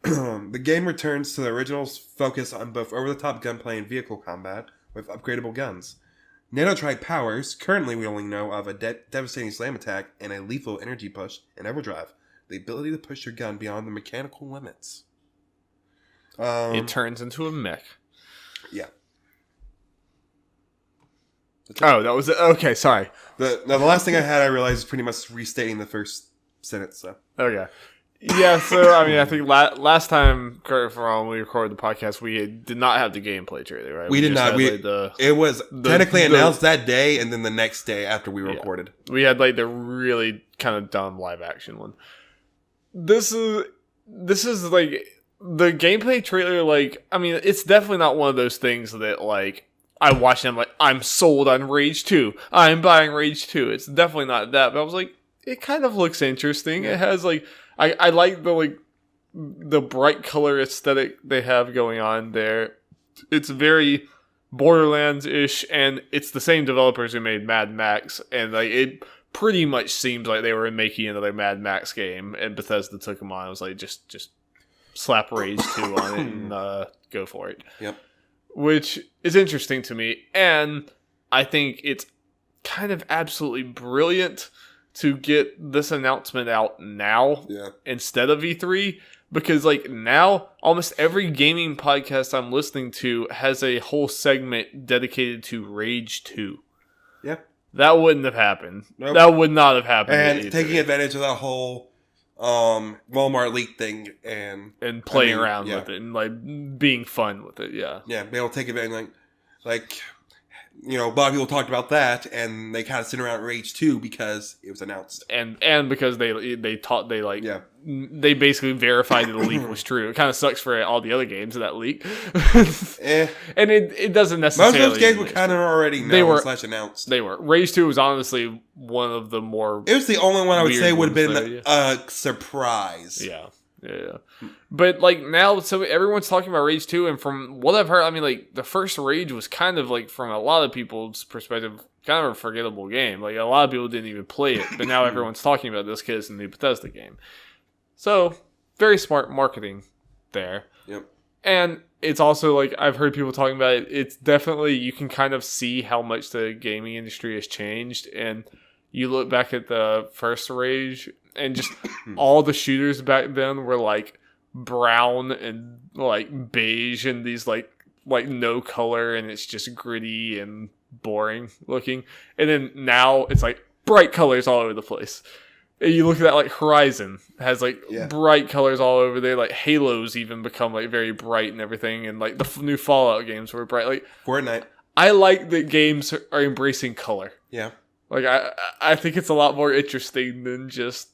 The game returns to the original's focus on both over-the-top gunplay and vehicle combat with upgradable guns. Nanotrite powers, currently we only know of a devastating slam attack and a lethal energy push and overdrive, the ability to push your gun beyond the mechanical limits. It turns into a mech. Yeah. Oh, that was it. Okay, sorry. The last thing I realized is pretty much restating the first sentence. So okay. Yeah, so, I mean, I think last time, correct me when we recorded the podcast, we did not have the gameplay trailer, right? We did not. It was technically announced that day, and then the next day after we recorded. We had, the really kind of dumb live-action one. This is, the gameplay trailer, I mean, it's definitely not one of those things that, I watched and I'm like, I'm sold on Rage 2. I'm buying Rage 2. It's definitely not that, but I was like, it kind of looks interesting. It has, I like the bright color aesthetic they have going on there. It's very Borderlands-ish, and it's the same developers who made Mad Max, and it pretty much seems like they were making another Mad Max game, and Bethesda took them on. I was like, just slap Rage 2 on it and go for it. Yep. Which is interesting to me, and I think it's kind of absolutely brilliant to get this announcement out now instead of E3, because now almost every gaming podcast I'm listening to has a whole segment dedicated to Rage 2. Yeah. That wouldn't have happened. Nope. That would not have happened. And taking advantage of that whole Walmart leak thing and playing around with it and being fun with it. Yeah. Yeah, be able to take advantage a lot of people talked about that, and they kind of sit around Rage 2 because it was announced, and because they basically verified that the leak was true. It kind of sucks for all the other games of that leak, and it doesn't necessarily. Most of those games were kind of already known / announced. They were. Rage 2 was honestly one of the more. It was the only one I would say would have been a surprise. Yeah. Yeah. But, like, now, so everyone's talking about Rage 2, and from what I've heard, I mean, like, the first Rage was kind of, like, from a lot of people's perspective, kind of a forgettable game. Like, a lot of people didn't even play it, but now everyone's talking about this because it's a new Bethesda game. So, very smart marketing there. Yep. And it's also, like, I've heard people talking about it, it's definitely, you can kind of see how much the gaming industry has changed, and you look back at the first Rage, and just all the shooters back then were, like, brown and, like, beige and these, like no color, and it's just gritty and boring looking. And then now it's, like, bright colors all over the place. And you look at that, like, Horizon has, like, bright colors all over there. Like, Halo's even become, like, very bright and everything. And, like, the new Fallout games were bright. Like, Fortnite. I like that games are embracing color. Yeah. Like, I think it's a lot more interesting than just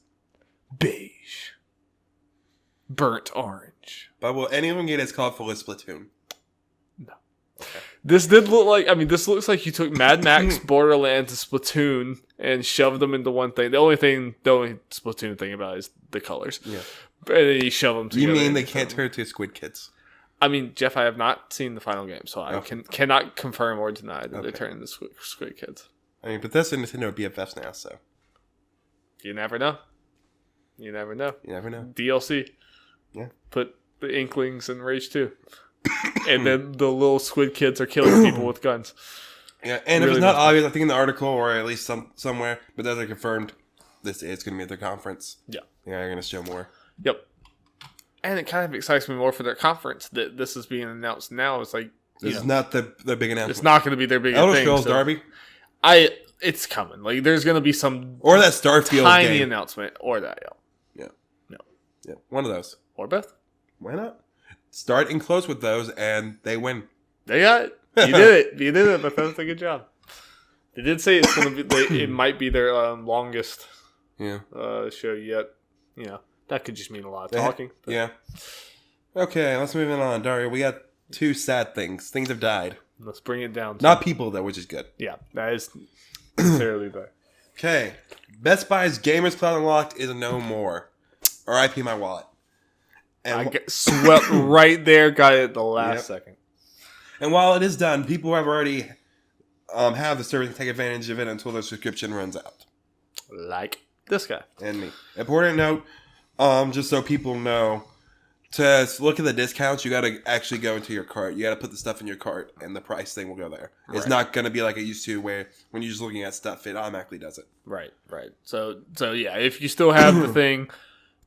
beige. Burnt orange. But will any of them get as colorful as Splatoon? No. Okay. This did look like, I mean, this looks like you took Mad Max, Borderlands, and Splatoon and shoved them into one thing. The only Splatoon thing about it is the colors. Yeah. And then you shove them together. You mean they can't turn into Squid Kids? I mean, Jeff, I have not seen the final game, so I cannot confirm or deny that they turn into Squid Kids. I mean, Bethesda and Nintendo are BFFs now, so. You never know. You never know. You never know. DLC. Yeah. Put the Inklings in Rage 2. And then the little Squid Kids are killing people with guns. Yeah, and really if it's not obvious, I think in the article, or at least somewhere, Bethesda confirmed this is going to be at their conference. Yeah. Yeah, they're going to show more. Yep. And it kind of excites me more for their conference that this is being announced now. It's like, this is not the big announcement. It's not going to be their big Elder thing. Scrolls Darby? It's coming. Like, there's going to be some or that Starfield tiny game. Announcement. Or that, yeah. Yeah. One of those. Or both. Why not? Start and close with those, and they win. They got it. You did it. You did it, Bethesda. Good job. They did say it's going to be. It might be their longest show yet. You know, that could just mean a lot of talking. Yeah. Okay, let's move on. Dario, we got two sad things. Things have died. Let's bring it down. Not people, though, which is good. Yeah, that is sincerely bad. Okay. Best Buy's Gamers Cloud Unlocked is no more. R.I.P. my wallet. And I swept right there, got it at the last second. And while it is done, people have already have the service and take advantage of it until their subscription runs out. Like this guy. And me. Important note, just so people know, to look at the discounts, you got to actually go into your cart. You got to put the stuff in your cart, and the price thing will go there. Right. It's not going to be like it used to, where when you're just looking at stuff, it automatically does it. Right. So yeah, if you still have the thing,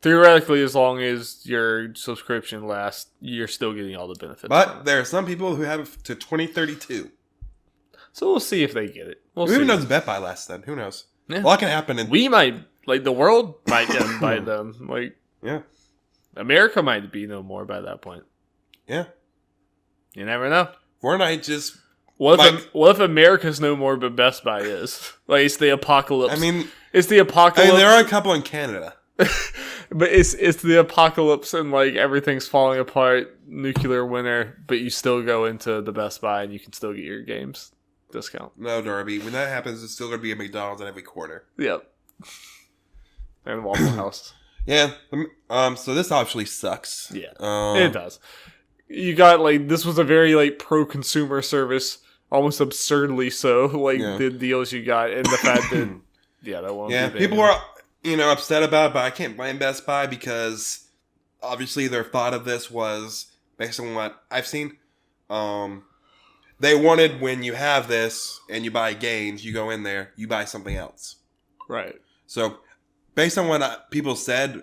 theoretically, as long as your subscription lasts, you're still getting all the benefits. But there are some people who have it to 2032. So we'll see if they get it. Who even knows Bet Buy lasts then? Who knows? Yeah. A lot can happen. We might, like, the world might get by them. Like, yeah. America might be no more by that point. Yeah. You never know. Fortnite just... What if America's no more, but Best Buy is? Like, it's the apocalypse. I mean... It's the apocalypse. I mean, there are a couple in Canada. But it's the apocalypse and, like, everything's falling apart, nuclear winter, but you still go into the Best Buy and you can still get your games discount. No, Darby. When that happens, it's still going to be a McDonald's in every corner. Yep. And Waffle House. Yeah. So this actually sucks. Yeah. It does. You got, like, this was a very, like, pro-consumer service, almost absurdly so, like, the deals you got, and the fact that, that won't be there. People were, upset about it, but I can't blame Best Buy because, obviously, their thought of this was, based on what I've seen, they wanted, when you have this, and you buy games, you go in there, you buy something else. Right. So... based on what people said,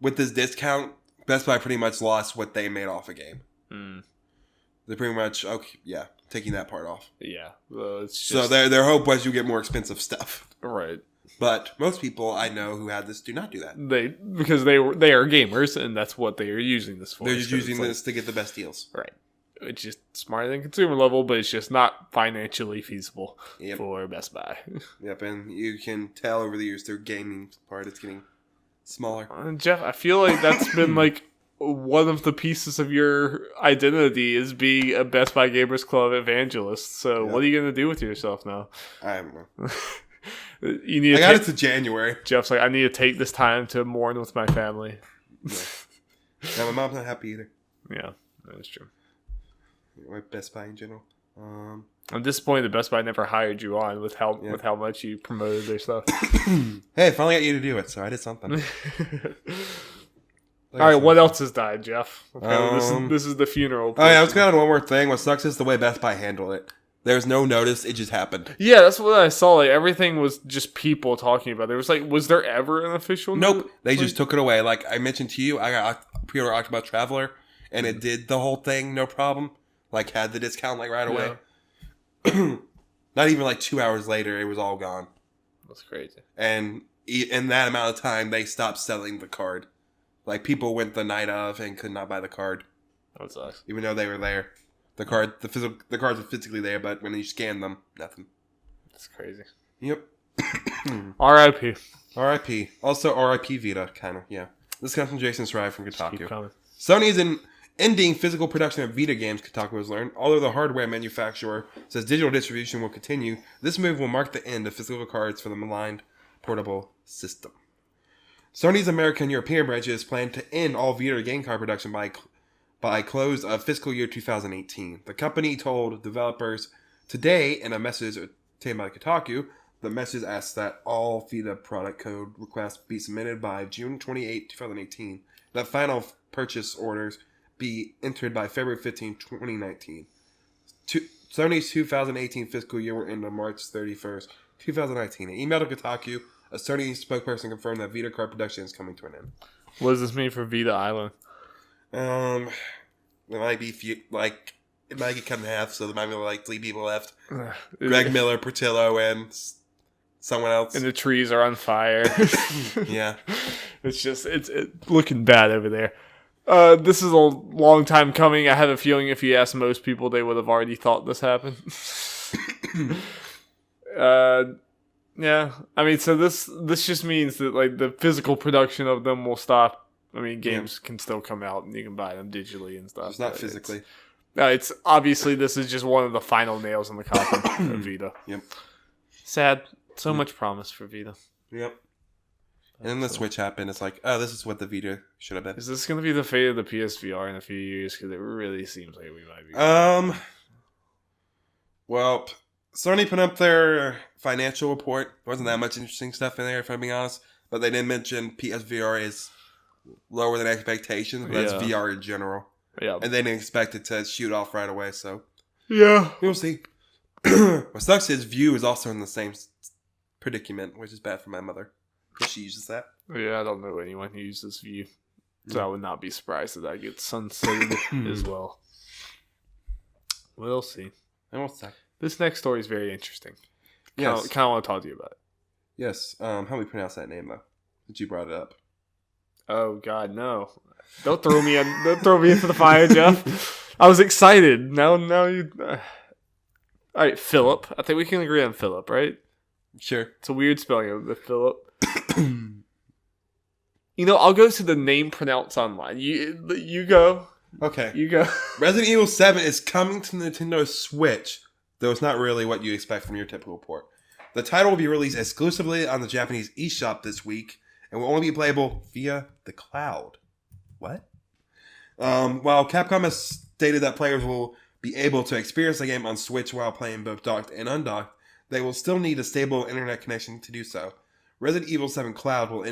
with this discount, Best Buy pretty much lost what they made off a game. They're pretty much, taking that part off. Yeah. Well, it's just... So their hope was you get more expensive stuff. Right. But most people I know who had this do not do that. Because they are gamers, and that's what they are using this for. They're just using this to get the best deals. Right. It's just smarter than consumer level, but it's just not financially feasible for Best Buy. Yep, and you can tell over the years their gaming part is getting smaller. Jeff, I feel like that's been like one of the pieces of your identity is being a Best Buy Gamers Club evangelist. So what are you going to do with yourself now? I don't know. I got it to January. Jeff's like, I need to take this time to mourn with my family. Yeah. Now, my mom's not happy either. Yeah, that is true. Or Best Buy in general. I'm disappointed that Best Buy never hired you on with how much you promoted their stuff. Hey, I finally got you to do it, so I did something. All right, what else has died, Jeff? This is the funeral. Oh yeah, I was kind of one more thing. What sucks is the way Best Buy handled it. There was no notice; it just happened. Yeah, that's what I saw. Like everything was just people talking about it. Was there ever an official? Nope, they just took it away. Like I mentioned to you, I got pre-order Octopath Traveler, and it did the whole thing, no problem. Like had the discount like right away. Yeah. Not even like 2 hours later, it was all gone. That's crazy. And in that amount of time, they stopped selling the card. Like people went the night of and could not buy the card. That sucks. Even though they were there, the cards were physically there, but when you scanned them, nothing. That's crazy. Yep. R.I.P. R.I.P. Also R.I.P. Vita, kind of. Yeah. This comes from Jason Schreier from Kotaku. Sony is ending physical production of Vita games, Kotaku has learned. Although the hardware manufacturer says digital distribution will continue, this move will mark the end of physical cards for the maligned portable system. Sony's American and European branches plan to end all Vita game card production by close of fiscal year 2018. The company told developers today in a message obtained by Kotaku. The message asks that all Vita product code requests be submitted by June 28, 2018. That final purchase orders be entered by February 15, 2019. Sony's 2018 fiscal year will end on March 31st, 2019. An email to Kotaku, a Sony spokesperson confirmed that Vita card production is coming to an end. What does this mean for Vita Island? It might be it might get cut in half, so there might be like 3 people left. Greg Miller, Portillo, and someone else. And the trees are on fire. Yeah. It's looking bad over there. This is a long time coming. I have a feeling if you asked most people, they would have already thought this happened. Yeah. I mean, so this just means that like the physical production of them will stop. I mean, games can still come out and you can buy them digitally and stuff. It's not physically. It's obviously this is just one of the final nails in the coffin of Vita. Yep. Sad. So much promise for Vita. Yep. And then the Switch happened. It's like, oh, this is what the Vita should have been. Is this going to be the fate of the PSVR in a few years? Because it really seems like we might be. Well, Sony put up their financial report. There wasn't that much interesting stuff in there, if I'm being honest. But they did mention PSVR is lower than expectations. But that's VR in general. Yeah. And they didn't expect it to shoot off right away, so. Yeah. We'll see. What sucks is View is also in the same predicament, which is bad for my mother. Because she uses that. Yeah, I don't know anyone who uses View. So I would not be surprised if that gets sunsetted as well. We'll see. And we'll see. This next story is very interesting. Yes. Kind of want to talk to you about it. Yes. How do we pronounce that name, though? That you brought it up. Oh, God, no. Don't throw me into the fire, Jeff. I was excited. Now you... All right, Philip. I think we can agree on Philip, right? Sure. It's a weird spelling of the Philip. I'll go to the name pronounced online. You go. Okay. You go. Resident Evil 7 is coming to Nintendo Switch, though it's not really what you expect from your typical port. The title will be released exclusively on the Japanese eShop this week, and will only be playable via the cloud. What? While Capcom has stated that players will be able to experience the game on Switch while playing both docked and undocked, they will still need a stable internet connection to do so. Resident Evil 7 Cloud will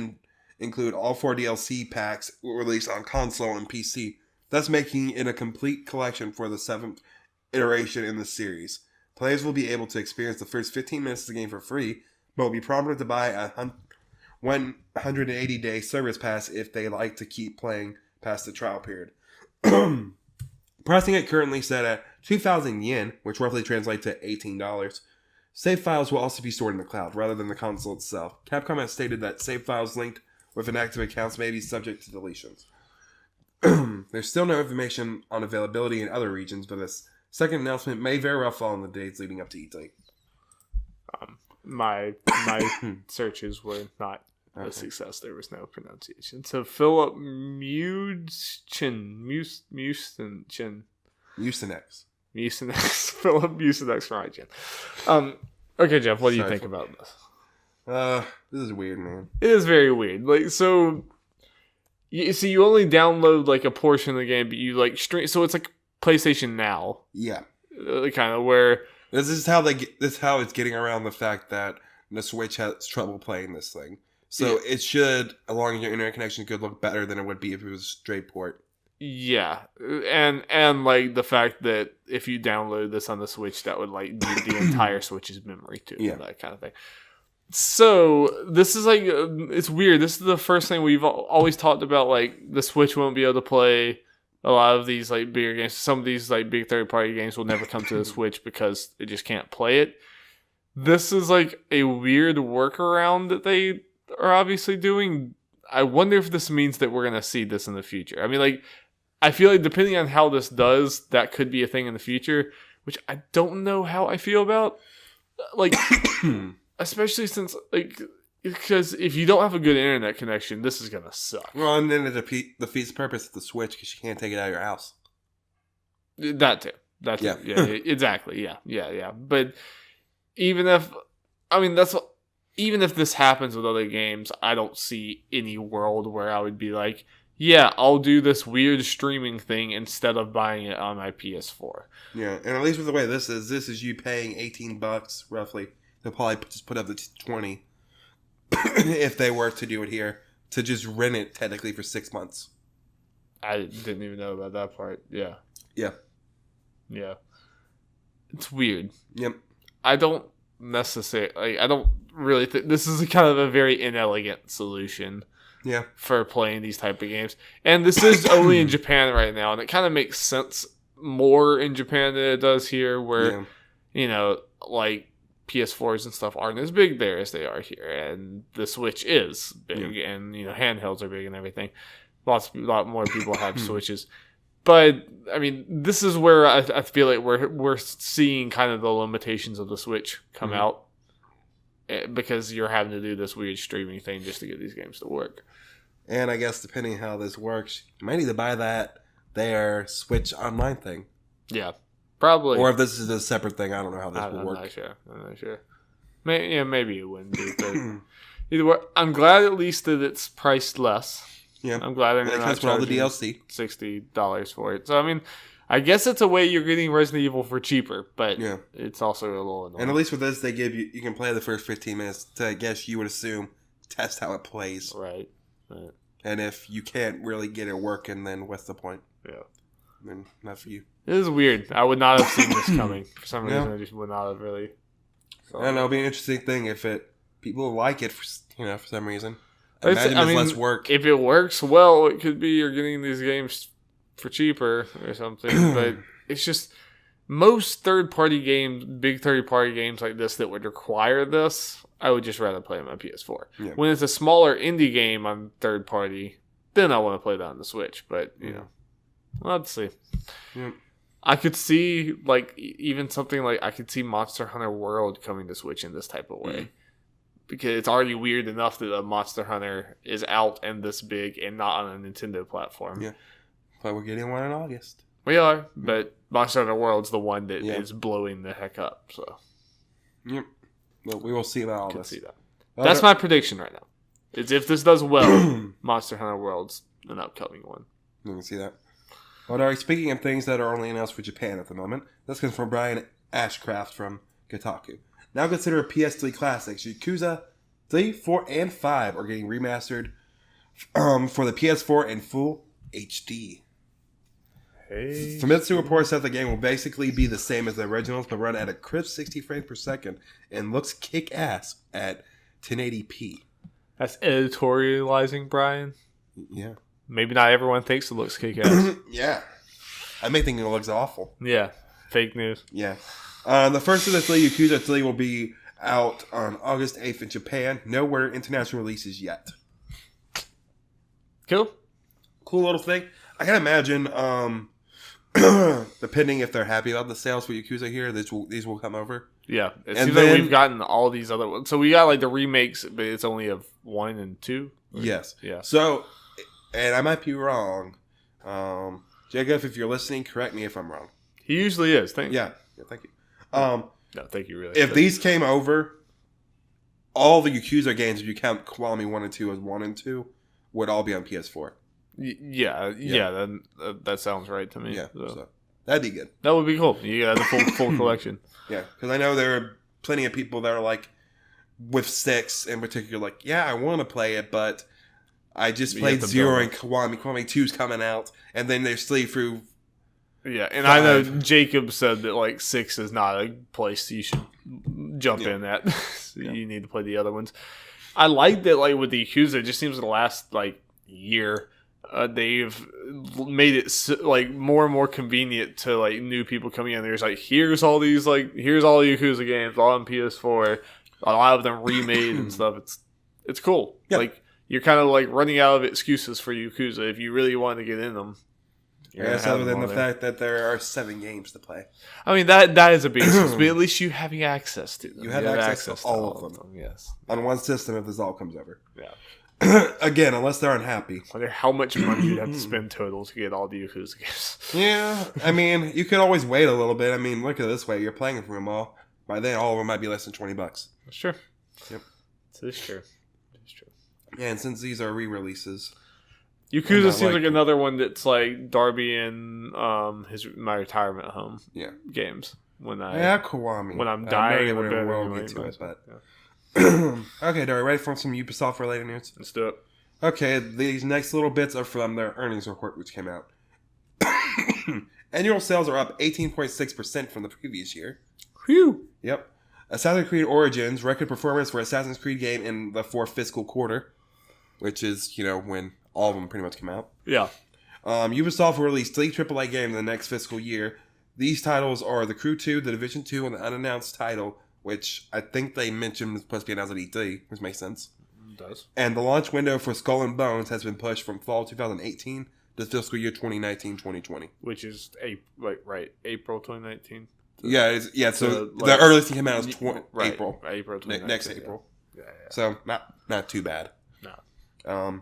include all 4 DLC packs released on console and PC, thus making it a complete collection for the 7th iteration in the series. Players will be able to experience the first 15 minutes of the game for free, but will be prompted to buy a 180-day service pass if they like to keep playing past the trial period. Pricing it currently set at 2,000 yen, which roughly translates to $18. Save files will also be stored in the cloud, rather than the console itself. Capcom has stated that save files linked with inactive accounts may be subject to deletions. There's still no information on availability in other regions, but this second announcement may very well fall in the days leading up to E3. My searches were not a success. There was no pronunciation. So Philip Mucinex. Philip Mucinex from IGN. Okay, Jeff, what do you think about this? This is weird, man. It is very weird. Like, so You see, you only download like a portion of the game, but you like stream. So it's like PlayStation Now. Yeah. Kind of where this is how it's getting around the fact that the Switch has trouble playing this thing. So it should, along with your internet connection, could look better than it would be if it was a straight port. Yeah, and like the fact that if you download this on the Switch, that would like need the entire Switch's memory too. Yeah, that kind of thing. So this is like it's weird. This is the first thing we've always talked about. Like the Switch won't be able to play a lot of these like bigger games. Some of these like big third-party games will never come to the Switch because it just can't play it. This is like a weird workaround that they are obviously doing. I wonder if this means that we're gonna see this in the future. I mean, like, I feel like depending on how this does, that could be a thing in the future, which I don't know how I feel about. Like, especially since, like, because if you don't have a good internet connection, this is gonna suck. Well, and then it defeats the purpose of the Switch because you can't take it out of your house. That too. Yeah, exactly. Yeah. But even if this happens with other games, I don't see any world where I would be like, yeah, I'll do this weird streaming thing instead of buying it on my PS4. Yeah, and at least with the way this is you paying $18 roughly. They'll probably just put up the 20 if they were to do it here, to just rent it technically for 6 months. I didn't even know about that part. Yeah. It's weird. Yep. I don't really think this is kind of a very inelegant solution. Yeah. For playing these type of games. And this is only in Japan right now, and it kind of makes sense more in Japan than it does here, where, you know, like PS4s and stuff aren't as big there as they are here, and the Switch is big, and, you know, handhelds are big and everything. A lot more people have Switches. But, I mean, this is where I feel like we're seeing kind of the limitations of the Switch come out, because you're having to do this weird streaming thing just to get these games to work. And I guess depending on how this works, you might need to buy their Switch Online thing. Yeah, probably. Or if this is a separate thing, I don't know how this will work. I'm not sure. Maybe it wouldn't be. But either way, I'm glad at least that it's priced less. Yeah, I'm glad they're not charging all the DLC $60 for it. So I mean, I guess it's a way you're getting Resident Evil for cheaper, but it's also a little annoying. And at least with this, they give you can play the first 15 minutes to, I guess you would assume, test how it plays. Right. And if you can't really get it working, then what's the point? Yeah. Then not for you. It is weird. I would not have seen this coming. For some reason, I just would not have really. I don't know. It'll be an interesting thing if people like it for some reason. Imagine it's less work. If it works well, it could be you're getting these games for cheaper or something. But it's just most third-party games, big third-party games like this that would require this, I would just rather play on my PS4. Yeah. When it's a smaller indie game on third-party, then I want to play that on the Switch. But, you know, let's see. Yeah. I could see, like, even something like, I could see Monster Hunter World coming to Switch in this type of way. Because it's already weird enough that a Monster Hunter is out and this big and not on a Nintendo platform. Yeah. But we're getting one in August. We are, but Monster Hunter World's the one that is blowing the heck up. So, yep. Well, we will see about all this. See that. That's my prediction right now. Is if this does well, Monster Hunter World's an upcoming one. You can see that. Well, speaking of things that are only announced for Japan at the moment, this comes from Brian Ashcraft from Kotaku. Now consider PS3 classics. Yakuza 3, 4, and 5 are getting remastered for the PS4 in full HD. Hey. Famitsu reports that the game will basically be the same as the originals, but run at a crisp 60 frames per second and looks kick-ass at 1080p. That's editorializing, Brian. Yeah. Maybe not everyone thinks it looks kick-ass. Yeah. I may think it looks awful. Yeah. Fake news. Yeah. The first of the three, Yakuza 3, will be out on August 8th in Japan. Nowhere international releases yet. Cool little thing. I can imagine, depending if they're happy about the sales for Yakuza here, these will come over. Yeah. It seems like we've gotten all these other ones. So we got like the remakes, but it's only of 1 and 2? Yes. Yeah. So, and I might be wrong. Jacob, if you're listening, correct me if I'm wrong. He usually is. Thank you. Yeah, thank you. No, thank you, really. If these came over, all the Yakuza games, if you count Kiwami 1 and 2 as 1 and 2, would all be on PS4. Yeah. Then that sounds right to me. Yeah, so that'd be good. That would be cool. You got the full collection. Yeah, because I know there are plenty of people that are like, with 6 in particular, like, yeah, I want to play it, but I just played 0 and Kiwami 2's coming out, and then they're still through. Yeah, and 5. I know Jacob said that like 6 is not a place you should jump in at. You need to play the other ones. I like that, like with the Yakuza, it just seems the last like year they've made it like more and more convenient to like new people coming in. There's like here's all the Yakuza games all on PS4. A lot of them remade and stuff. It's cool. Yeah. Like you're kind of like running out of excuses for Yakuza if you really want to get in them. Yes, other than the fact that there are 7 games to play. I mean, that is a big excuse, but at least you having access to them. You have access to all of them. Yes. On one system if this all comes over. Yeah. Again, unless they're unhappy. I wonder how much money you'd have to spend total to get all the Yakuza games. Yeah. I mean, you could always wait a little bit. I mean, look at it this way. You're playing for them all. By then, all of them might be less than $20. That's true. Yep. It's true. Yeah, and since these are re-releases... Yakuza seems like another one that's like Darby and my retirement home games. Kiwami. When I'm dying in the bed. Anyway, yeah. Okay, Darby, ready for some Ubisoft related news? Let's do it. Okay, these next little bits are from their earnings report, which came out. Annual sales are up 18.6% from the previous year. Whew. Yep. Assassin's Creed Origins, record performance for Assassin's Creed game in the 4th fiscal quarter, which is, when all of them pretty much come out. Yeah. Ubisoft will release 3 AAA games in the next fiscal year. These titles are The Crew 2, The Division 2, and the unannounced title, which I think they mentioned was supposed to be announced at E3, which makes sense. It does. And the launch window for Skull and Bones has been pushed from fall 2018 to fiscal year 2019-2020. Which is April 2019. So the earliest thing came out is April. April 2019. Next April. Yeah. So not too bad. No.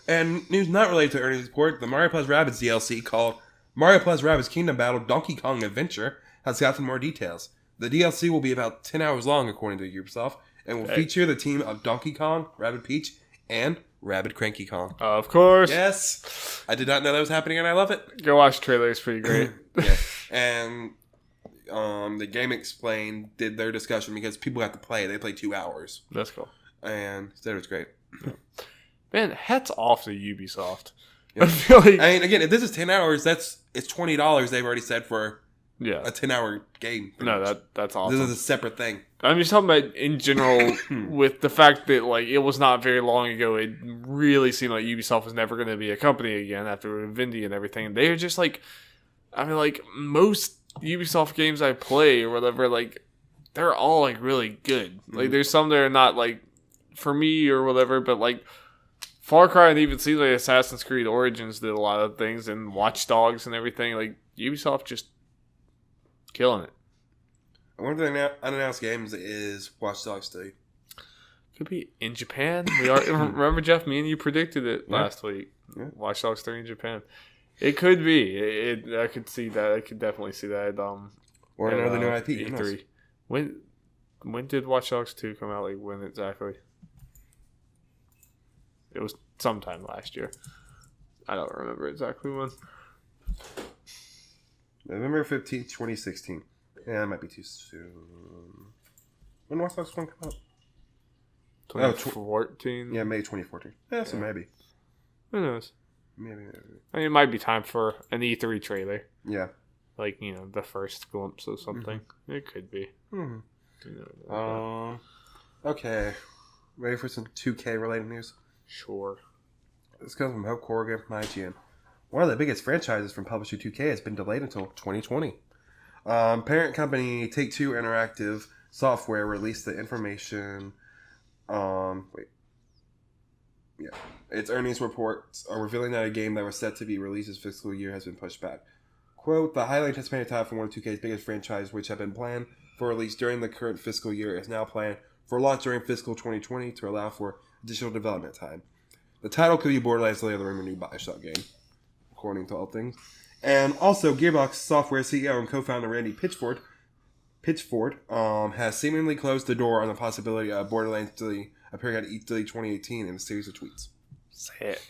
And news not related to earnings report, the Mario Plus Rabbids DLC called Mario Plus Rabbids Kingdom Battle Donkey Kong Adventure has gotten more details. The DLC will be about 10 hours long, according to Ubisoft, and will feature the team of Donkey Kong, Rabbid Peach, and Rabbid Cranky Kong. Of course. Yes. I did not know that was happening, and I love it. Go watch the trailer. It's pretty great. Yeah. And the Game Explained did their discussion because people got to play it. They played 2 hours. That's cool. And said it was great. Man, hats off to Ubisoft. Yeah. I feel like, again, if this is 10 hours, it's $20 they've already said for a 10-hour game. No, that's awesome. This is a separate thing. I'm just talking about in general with the fact that like it was not very long ago. It really seemed like Ubisoft was never going to be a company again after Vivendi and everything. And they're just like, I mean, like most Ubisoft games I play or whatever, like they're all like really good. Like there's some that are not like for me or whatever, but like Far Cry and even seems like Assassin's Creed Origins did a lot of things and Watch Dogs and everything. Like Ubisoft just killing it. One of the unannounced games is Watch Dogs 3. Could be in Japan. We are remember Jeff, me and you predicted it last week. Yeah. Watch Dogs 3 in Japan. It could be. I could see that. I could definitely see that. Or another new IP. E3. When did Watch Dogs 2 come out? Like when exactly? It was sometime last year. I don't remember exactly when. November 15th, 2016. Yeah, that might be too soon. When Watch Dogs 1 come out? 2014? Yeah, May 2014. Yeah, so maybe. Who knows? Maybe. I mean, it might be time for an E3 trailer. Yeah. Like, the first glimpse of something. Mm-hmm. It could be. Mm-hmm. Okay. Ready for some 2K related news? Sure. This comes from Hope Corrigan from IGN. One of the biggest franchises from publisher 2K has been delayed until 2020. Parent company Take-Two Interactive Software released the information. Its earnings reports are revealing that a game that was set to be released this fiscal year has been pushed back. Quote, the highly anticipated title from one of 2K's biggest franchises, which had been planned for release during the current fiscal year, is now planned for launch during fiscal 2020 to allow for additional development time. The title could be Borderlands: The Other Ring, a new Bioshock game, according to all things. And also, Gearbox Software CEO and co-founder Randy Pitchford has seemingly closed the door on the possibility of Borderlands 3 appearing at E3 2018 in a series of tweets.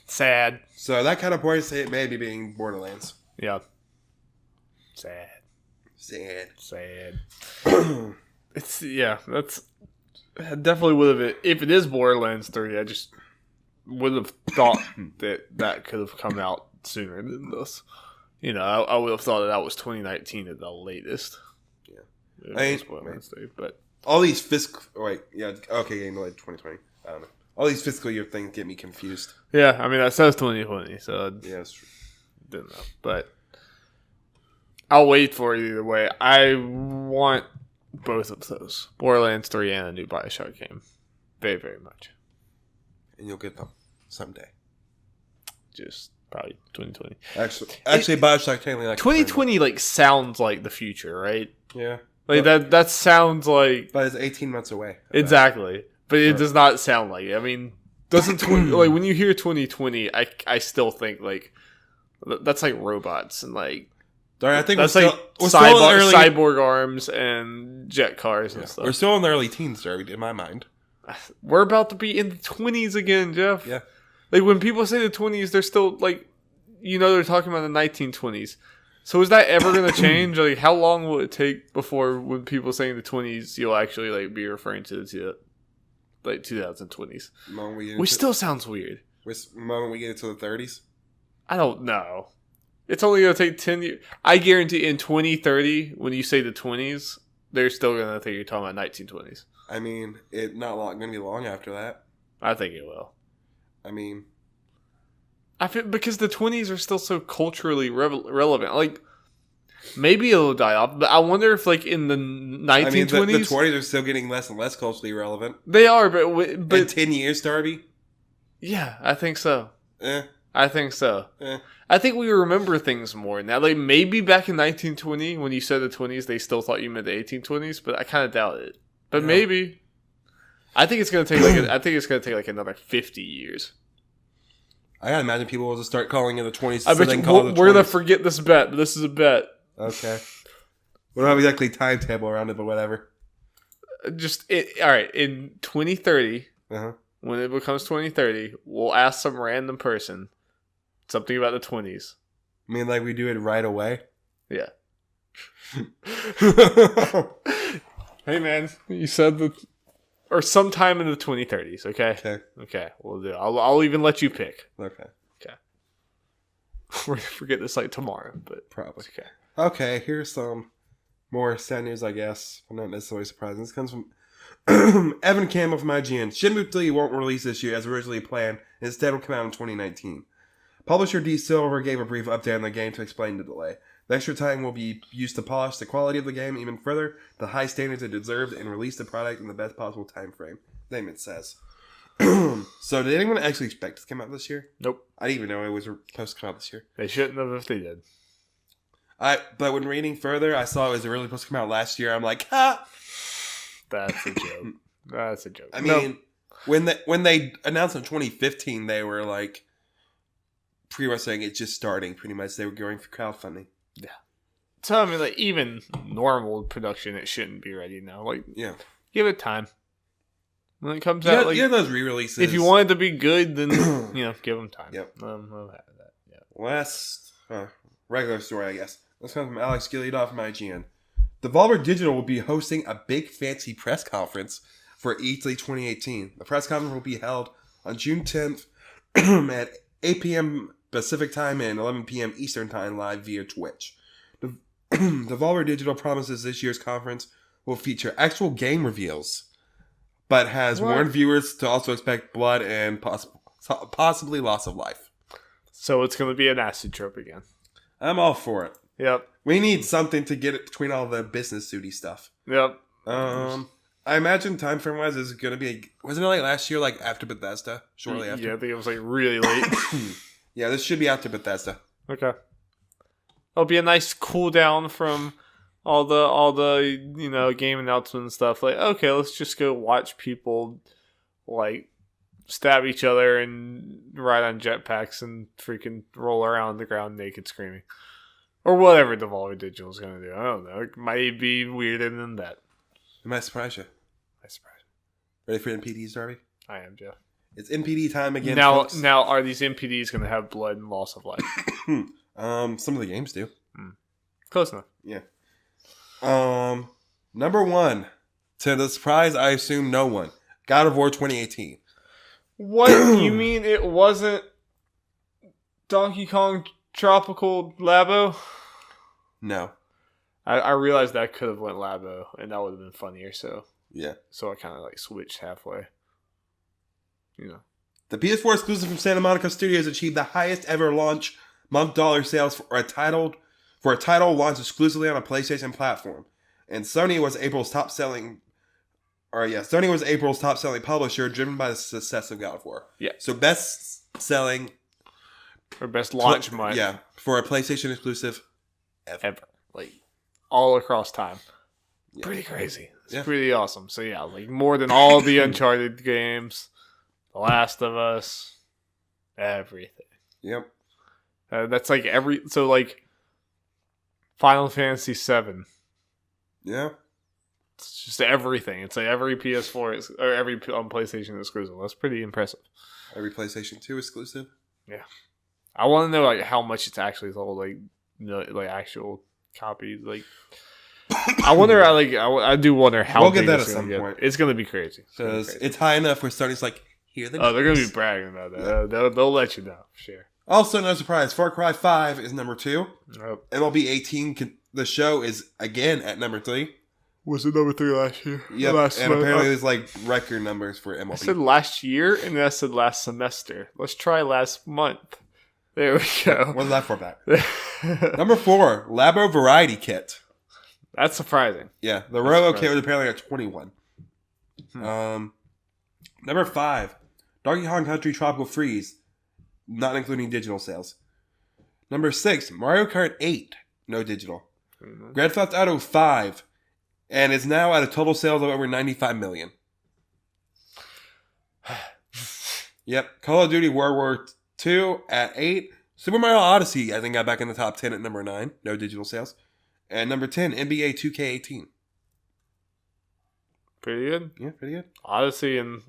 Sad. So that kind of points to it maybe being Borderlands. Yeah. Sad. It's that's I definitely would have. If it is Borderlands 3, I just would have thought that could have come out sooner than this. I would have thought that was 2019 at the latest. Yeah, Borderlands 3, but all these fiscal. Game delayed 2020. I don't know. All these fiscal year things get me confused. Yeah, I mean that says 2020, so yeah, that's true. Didn't know, but I'll wait for it either way. I want both of those, Borderlands 3 and a new BioShock game, very, very much. And you'll get them someday. Just probably 2020. Actually, BioShock technically like 2020 sounds like the future, right? Yeah, that sounds like. But it's 18 months away. Exactly, but it does not sound like it. I mean, doesn't when you hear 2020, I still think that's like robots and I think that's we're cyborg arms and jet cars and stuff. We're still in the early teens, Darby, in my mind. We're about to be in the 20s again, Jeff. Yeah. When people say the 20s, they're still they're talking about the 1920s. So is that ever going to change? How long will it take before when people saying the 20s, you'll actually be referring to the 2020s? Which still sounds weird. The moment we get into the 30s? I don't know. It's only going to take 10 years. I guarantee in 2030, when you say the 20s, they're still going to think you're talking about 1920s. I mean, it's not going to be long after that. I think it will. I mean, I feel because the 20s are still so culturally relevant. Maybe it'll die off, but I wonder if in the 1920s, the 20s are still getting less and less culturally relevant. They are, but in 10 years, Darby. Yeah, I think so. I think so. I think we remember things more now. Maybe back in 1920, when you said the 20s, they still thought you meant the 1820s, but I kind of doubt it. But maybe. I think it's gonna take another 50 years. I gotta imagine people will just start calling it the 20s. I bet we're gonna forget this bet, but this is a bet. Okay. We don't have exactly timetable around it, but whatever. All right. In 2030, when it becomes 2030, we'll ask some random person something about the 20s. I mean, we do it right away? Yeah. Hey, man, you said or sometime in the 2030s, okay? Okay, we'll do it. I'll even let you pick. Okay. We're going to forget this tomorrow, but probably. Okay. Okay, here's some more sad news, I guess. I'm not necessarily surprised. This comes from Evan Campbell from IGN. Shenmue 3 won't release this year as originally planned. Instead, will come out in 2019. Publisher D. Silver gave a brief update on the game to explain the delay. The extra time will be used to polish the quality of the game even further, the high standards it deserves, and release the product in the best possible time frame. Name it says. So, did anyone actually expect it to come out this year? Nope. I didn't even know it was supposed to come out this year. They shouldn't have if they did. But when reading further, I saw it was really supposed to come out last year. I'm like, ha! That's a joke. That's a joke. I mean, when they announced in 2015, they were pretty much saying it's just starting. Pretty much, they were going for crowdfunding. Yeah. So I mean, even normal production, it shouldn't be ready now. Give it time. When it comes out, those re-releases. If you want it to be good, then give them time. Yep. We'll have that. Yeah. Last regular story, I guess. This comes from Alex Gilead from IGN. Devolver Digital will be hosting a big fancy press conference for E3 2018. The press conference will be held on June 10th at 8 p.m. Pacific Time and 11 p.m. Eastern Time live via Twitch. Devolver Digital promises this year's conference will feature actual game reveals, but has warned viewers to also expect blood and possibly loss of life. So it's going to be an acid trip again. I'm all for it. Yep. We need something to get it between all the business suity stuff. Yep. I imagine time frame wise is going to be wasn't it last year after Bethesda? Shortly after. Yeah, I think it was really late. Yeah, this should be after Bethesda. Okay. It'll be a nice cool down from all the game announcements and stuff. Okay, let's just go watch people stab each other and ride on jetpacks and freaking roll around the ground naked screaming. Or whatever Devolver Digital is going to do. I don't know. It might be weirder than that. It might surprise you. I surprise you. Ready for NPDs, Darby? I am, Jeff. It's NPD time again. Now, folks. now, are these NPDs going to have blood and loss of life? Some of the games do. Close enough. Yeah. Number 1, to the surprise, I assume no one. God of War 2018. What? You mean it wasn't Donkey Kong Tropical Labo? No. I realized that could have went Labo, and that would have been funnier. So Yeah. I kind of like switched halfway. You know, The PS4 exclusive from Santa Monica Studios achieved the highest ever launch month dollar sales for a title launched exclusively on a PlayStation platform, and Sony was April's top selling publisher, driven by the success of God of War. Yeah. So best selling or best launch month. Yeah, for a PlayStation exclusive ever. Like all across time. Yeah. Pretty crazy. It's Yeah. pretty awesome. So yeah, like more than all the Uncharted games, The Last of Us, everything. Yep. That's like like Final Fantasy VII. Yeah. It's just everything. It's like every PS4 or every PlayStation exclusive. That's pretty impressive. Every PlayStation 2 exclusive. Yeah. I want to know like how much it's actually sold, like like actual copies. Like I wonder. I do wonder how. We'll get big that it's at gonna some get. point. It's gonna be crazy. Because it's high enough where Sony's like, here the they're gonna be bragging about that. Yeah. They'll let you know for sure. Also, no surprise, Far Cry 5 is number 2. Nope. MLB 18, the show, is again at number 3. Was it number 3 last year? Yep, and apparently there's like record numbers for MLB. I said last year, and then I said last semester. Let's try last month. There we go. What's that for back? Number 4, Labo Variety Kit. That's surprising. Yeah, the Robo Kit was apparently at 21. Number 5, Donkey Kong Country Tropical Freeze, not including digital sales. Number 6, Mario Kart 8, no digital. Grand Theft Auto 5, and is now at a total sales of over 95 million. Yep. Call of Duty World War II at 8. Super Mario Odyssey, I think, got back in the top 10 at number 9. No digital sales. And number 10, NBA 2K18. Pretty good. Yeah, pretty good. Odyssey and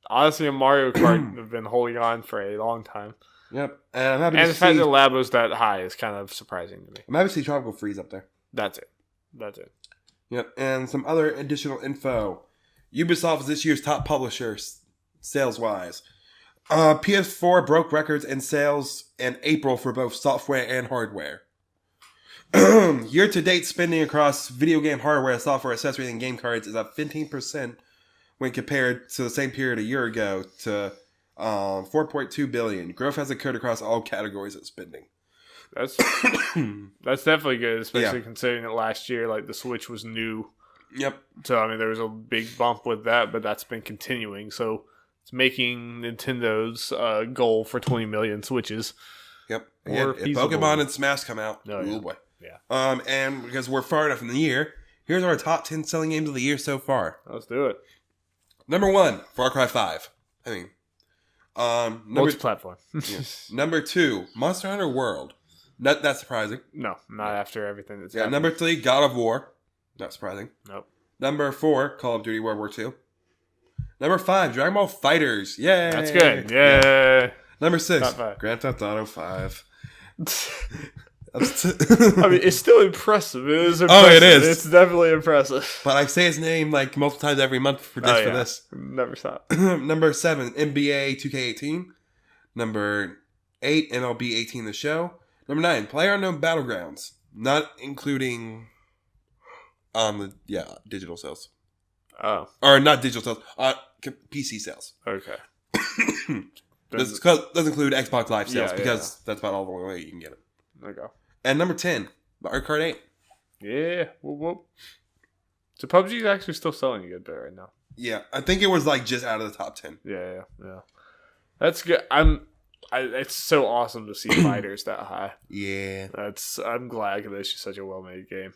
Mario Kart have been holding on for a long time. Yep. And I'm happy And to the fact see... that Labo's that high is kind of surprising to me. I'm happy to see Tropical Freeze up there. That's it. Yep. And some other additional info. Ubisoft is this year's top publisher, sales-wise. PS4 broke records in sales in April for both software and hardware. Year-to-date spending across video game hardware, software, accessories, and game cards is up 15% when compared to the same period a year ago to $4.2 billion. Growth has occurred across all categories of spending. That's definitely good, especially considering that last year, like, the Switch was new. Yep. So, I mean, there was a big bump with that, but that's been continuing. So, it's making Nintendo's goal for 20 million Switches. Yep. More If feasible. Pokemon and Smash come out, Oh boy. Yeah. And because we're far enough in the year, here's our top 10 selling games of the year so far. Let's do it. Number 1, Far Cry 5. I mean, Multi-platform. Number 2, Monster Hunter World. Not that surprising. No, not after everything that's Yeah. happened. Number 3, God of War. Not surprising. Nope. Number 4, Call of Duty World War II. Number 5, Dragon Ball Fighters. Yay! That's good. Yeah. Number 6, Top 5. Grand Theft Auto 5. I mean, it's still impressive. It is impressive. Oh, it is. It's definitely impressive. But I say his name like multiple times every month for this. Never stop. Number 7, NBA 2K18. Number 8, MLB 18 The Show. Number 9, PlayerUnknown Battlegrounds. Not including digital sales. Oh. Or not digital sales, PC sales. Okay. Doesn't include Xbox Live sales because that's about all the way you can get it. Okay. And number 10, Mario Kart 8. Yeah. Whoop, whoop. So PUBG is actually still selling a good bit right now. Yeah, I think it was like just out of the top 10. Yeah. That's good. It's so awesome to see fighters that high. Yeah. I'm glad because it's just such a well-made game.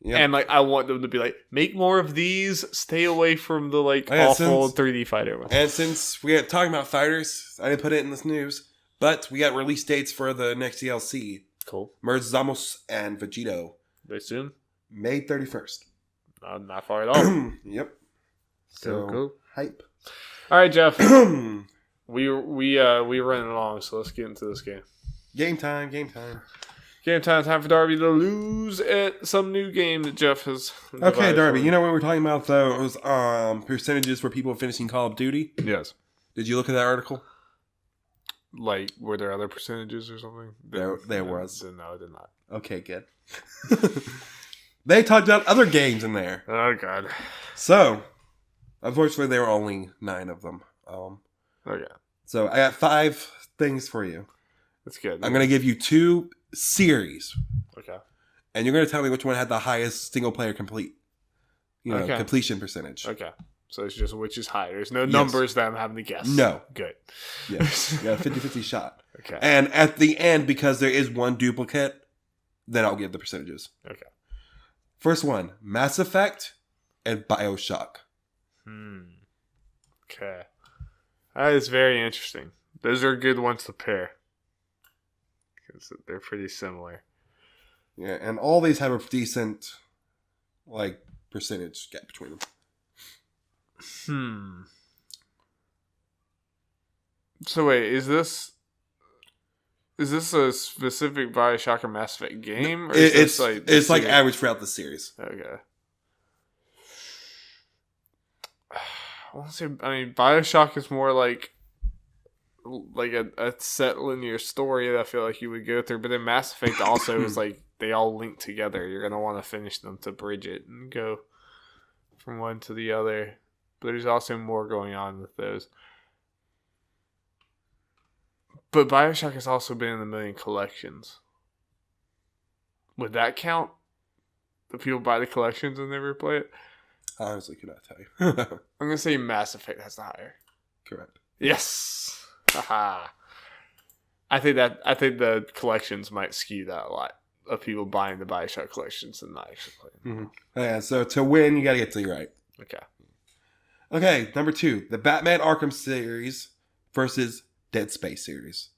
Yep. And like, I want them to be like, make more of these. Stay away from the awful 3D fighter ones. And since we are talking about fighters, I didn't put it in this news, but we got release dates for the next DLC. Cool. Merge Zamos and Vegito. They soon? May 31st. Not far at all. Yep. Cool. Hype. All right, Jeff. We running along, so let's get into this game. Game time. Time for Darby to lose at some new game that Jeff has. Okay, Darby. You know what we're talking about those percentages for people finishing Call of Duty? Yes. Did you look at that article? Like, were there other percentages or something? There was. No, I did not. Okay, good. They talked about other games in there. Oh, God. So, unfortunately, there were only 9 of them. Okay. So, I got 5 things for you. That's good. I'm going to give you 2 series. Okay. And you're going to tell me which one had the highest single-player completion percentage. Okay. So it's just which is higher. There's no numbers that I'm having to guess. No. Good. Yes. You got a 50-50 shot. Okay. And at the end, because there is one duplicate, then I'll give the percentages. Okay. First one, Mass Effect and BioShock. Okay. That is very interesting. Those are good ones to pair. Because they're pretty similar. Yeah, and all these have a decent, percentage gap between them. So wait, is this a specific BioShock or Mass Effect game? Or it's average throughout the series. Okay. I want to say, BioShock is more like a set linear story that I feel like you would go through, but then Mass Effect also is like they all link together. You're gonna want to finish them to bridge it and go from one to the other. But there's also more going on with those. But BioShock has also been in a million collections. Would that count? The people buy the collections and never play it? I honestly cannot tell you. I'm going to say Mass Effect has the higher. Correct. Yes. Haha. I think the collections might skew that a lot of people buying the BioShock collections and not actually playing. Mm-hmm. Yeah, so to win, you got to get 3 right. Okay, number 2, the Batman Arkham series versus Dead Space series.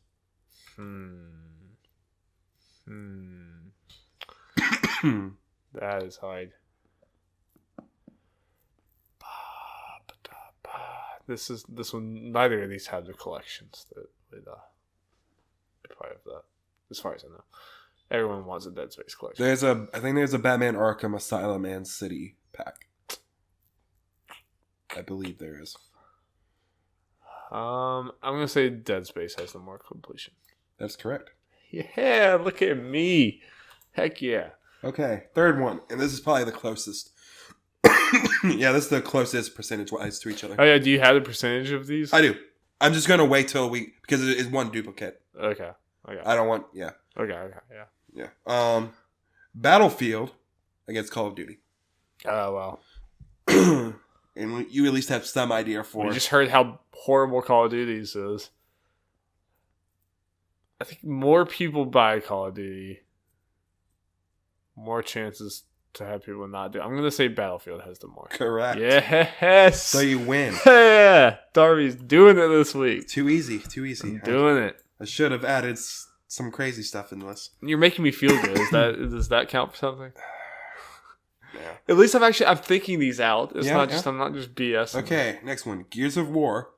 That is hard. This one. Neither of these have the collections that would probably have that. As far as I know, everyone wants a Dead Space collection. I think there's a Batman Arkham Asylum and City pack. I believe there is. I'm gonna say Dead Space has the more completion. That's correct. Yeah, look at me. Heck yeah. Okay, third one, and this is probably the closest. Yeah, this is the closest percentage-wise to each other. Oh yeah, do you have the percentage of these? I do. I'm just gonna wait till because it is one duplicate. Okay. I don't want. Yeah. Okay. Yeah. Battlefield against Call of Duty. Oh well. And you at least have some idea for. We just heard how horrible Call of Duty is. I think more people buy Call of Duty, more chances to have people not do. I'm going to say Battlefield has the more. Correct. Yes. So you win. Yeah. Darby's doing it this week. Too easy. I'm doing it. I should have added some crazy stuff in this. You're making me feel good. Does that count for something? Yeah. At least I'm thinking these out. I'm not just BSing. Okay, next one. Gears of War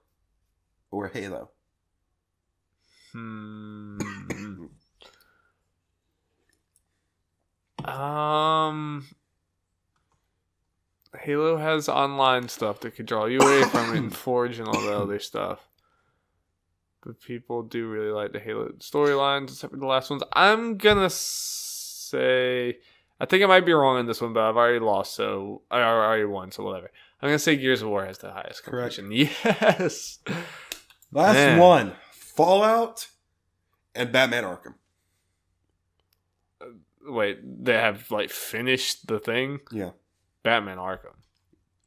or Halo? Halo has online stuff that could draw you away from it and Forge and all the other stuff. But people do really like the Halo storylines, except for the last ones. I'm gonna say, I think I might be wrong on this one, but I've already lost, so I already won, so whatever. I'm gonna say Gears of War has the highest completion. Yes. Last one: Fallout and Batman Arkham. Wait, they have finished the thing? Yeah. Batman Arkham.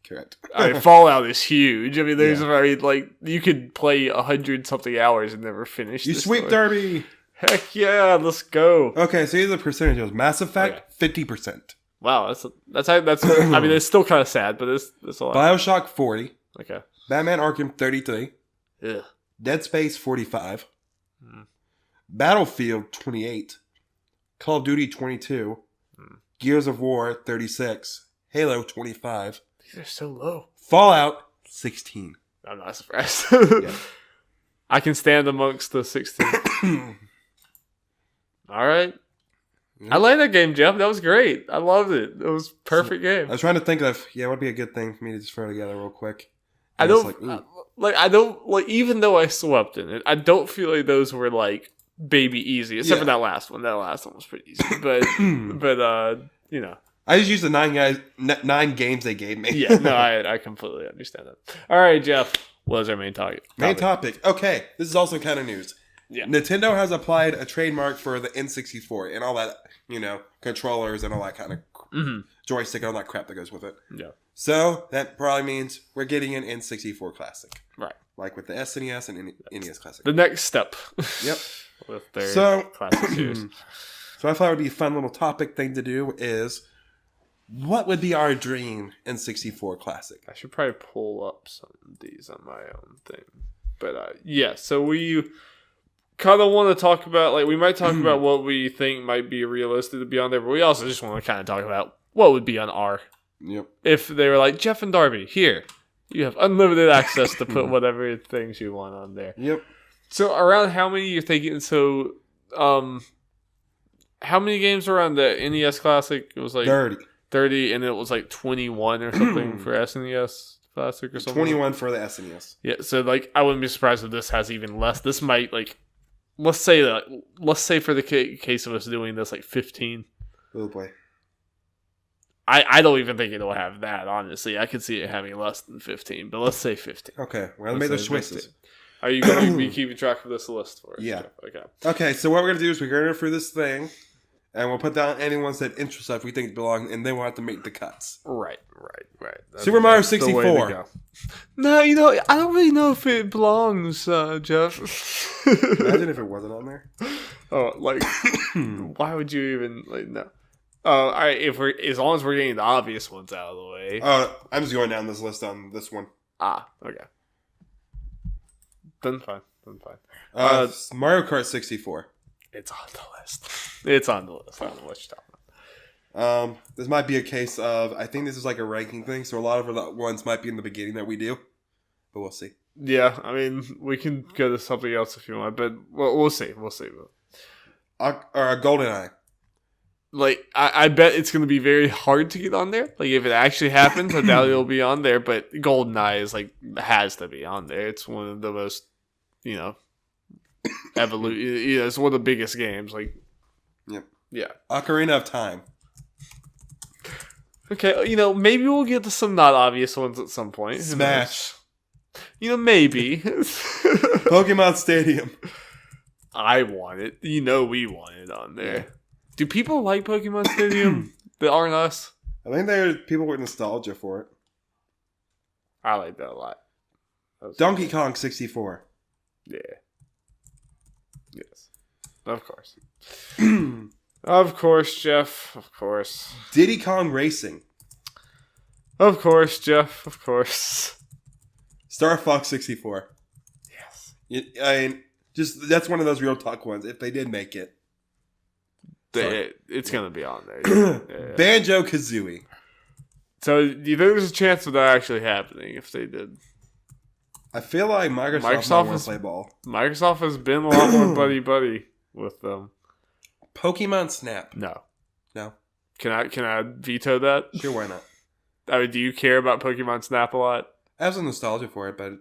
Correct. Fallout is huge. There's you could play 100-something hours and never finish. You sweep Darby. Heck yeah, let's go. Okay, so here's the percentages. Mass Effect, 50%. Wow, that's. It's still kind of sad, but it's a lot. BioShock 40. Okay. Batman Arkham 33. Yeah. Dead Space 45. Battlefield 28. Call of Duty 22. Gears of War 36. Halo 25. These are so low. Fallout 16. I'm not surprised. Yeah. I can stand amongst the 16. All right. I like that game, Jeff. That was great. I loved it. It was a perfect game. I was trying to think of what would be a good thing for me to just throw together real quick. I don't even though I swept in it, I don't feel like those were like baby easy, except for that last one. That last one was pretty easy, but you know, I just used the 9 games they gave me. Yeah, no, I completely understand that. All right, Jeff, what is our main topic? Main topic. Okay, this is also kind of news. Yeah, Nintendo has applied a trademark for the N64 and all that, controllers and all that kind of joystick and all that crap that goes with it. Yeah. So that probably means we're getting an N64 Classic. Right. Like with the SNES and NES Classic. The next step. Yep. With their classic series. So I thought it would be a fun little topic thing to do is, what would be our dream N64 Classic? I should probably pull up some of these on my own thing. But yeah, so we kind of want to talk about, like, we might talk about what we think might be realistic to be on there, but we also just want to kind of talk about what would be on our. Yep. If they were like, Jeff and Darby, here, you have unlimited access to put whatever things you want on there. Yep. So around how many you're thinking? So, how many games were on the NES Classic? It was like 30, and it was like 21 or something for SNES Classic or something. 21 for the SNES. Yeah, so like I wouldn't be surprised if this has even less. This might let's say for the case of us doing this, like 15. Oh boy. I don't even think it'll have that, honestly. I could see it having less than 15, but let's say 15. Okay, well, I made those choices. 15. Are you going to be keeping track of this list for us? Yeah. Okay. Okay, so what we're going to do is we're going to go through this thing, and we'll put down any ones that interest us we think belong, and then we'll have to make the cuts. Right. Super Mario 64. No, I don't really know if it belongs, Jeff. Imagine if it wasn't on there. Oh, like, why would you even, no. All right, as long as we're getting the obvious ones out of the way. I'm just going down this list on this one. Okay. Then fine. Mario Kart 64. It's on the list. It's on the list. I don't know what you're talking about. This might be a case of, I think this is like a ranking thing, so a lot of the ones might be in the beginning that we do, but we'll see. Yeah, I mean, we can go to something else if you want, but we'll see. We'll see. GoldenEye. Like, I bet it's going to be very hard to get on there. Like, if it actually happens, I doubt it'll be on there, but GoldenEye is, has to be on there. It's one of the most, it's one of the biggest games. Like, yep. Yeah. Ocarina of Time. Okay, maybe we'll get to some not obvious ones at some point. Smash. Maybe. Pokemon Stadium. I want it. We want it on there. Yeah. Do people like Pokemon Stadium that aren't us? I think there are people with nostalgia for it. I like that a lot. Donkey Kong 64. Yeah. Yes. Of course. Of course, Jeff. Of course. Diddy Kong Racing. Of course, Jeff. Of course. Star Fox 64. Yes. That's one of those real talk ones. If they did make it. It's going to be on there. Yeah. Banjo Kazooie. So, do you think there's a chance of that actually happening if they did? I feel like Microsoft might play ball. Microsoft has been a lot more buddy with them. Pokemon Snap. No. Can I veto that? Sure, why not? I mean, do you care about Pokemon Snap a lot? I have some nostalgia for it, but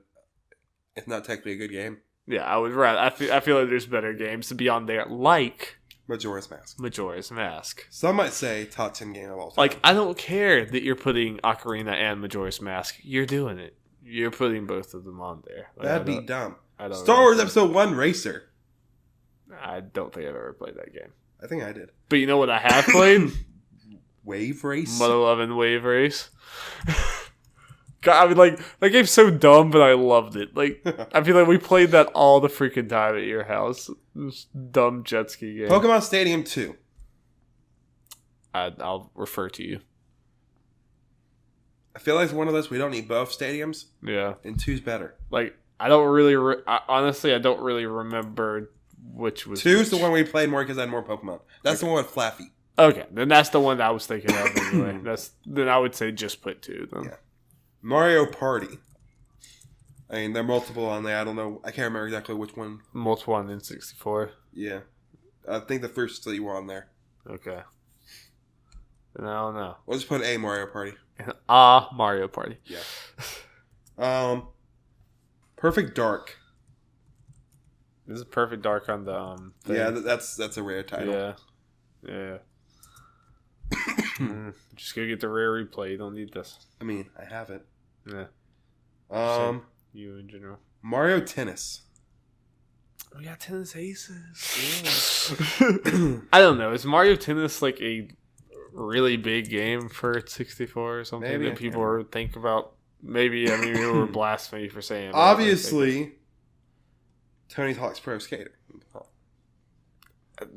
it's not technically a good game. Yeah, I would rather. I feel like there's better games to be on there, like Majora's Mask. Some might say top 10 game of all time. Like, I don't care that you're putting Ocarina and Majora's Mask. You're doing it. You're putting both of them on there. Like, that'd be dumb. Star Wars Episode 1 Racer. I don't think I've ever played that game. I think I did. But you know what I have played? Wave Race? Mother Lovin' Wave Race. God, I mean, that game's so dumb, but I loved it. Like, I feel like we played that all the freaking time at your house. This dumb jet ski game. Pokemon Stadium 2. I'll refer to you. I feel like it's one of those we don't need both stadiums. Yeah. And 2's better. Like, I don't really... honestly, I don't really remember which was 2's the one we played more because I had more Pokemon. That's the one with Flaffy. Okay, then that's the one that I was thinking of anyway. Then I would say just put 2 then. Yeah. Mario Party. I mean, there are multiple on there. I don't know. I can't remember exactly which one. Multiple on N64. Yeah. I think the first 3 were on there. Okay. Then I don't know. We'll just put a Mario Party. Mario Party. Yeah. Perfect Dark. This is Perfect Dark on the thing. Yeah, that's a rare title. Yeah. Just go get the rare replay. You don't need this. I mean, I have it. Yeah. You in general. Mario Tennis. We got Tennis Aces. Yeah. I don't know. Is Mario Tennis like a really big game for 64 or something Maybe that people think about? Maybe. I mean, we were blasphemy for saying. Obviously, Tony Hawk's Pro Skater.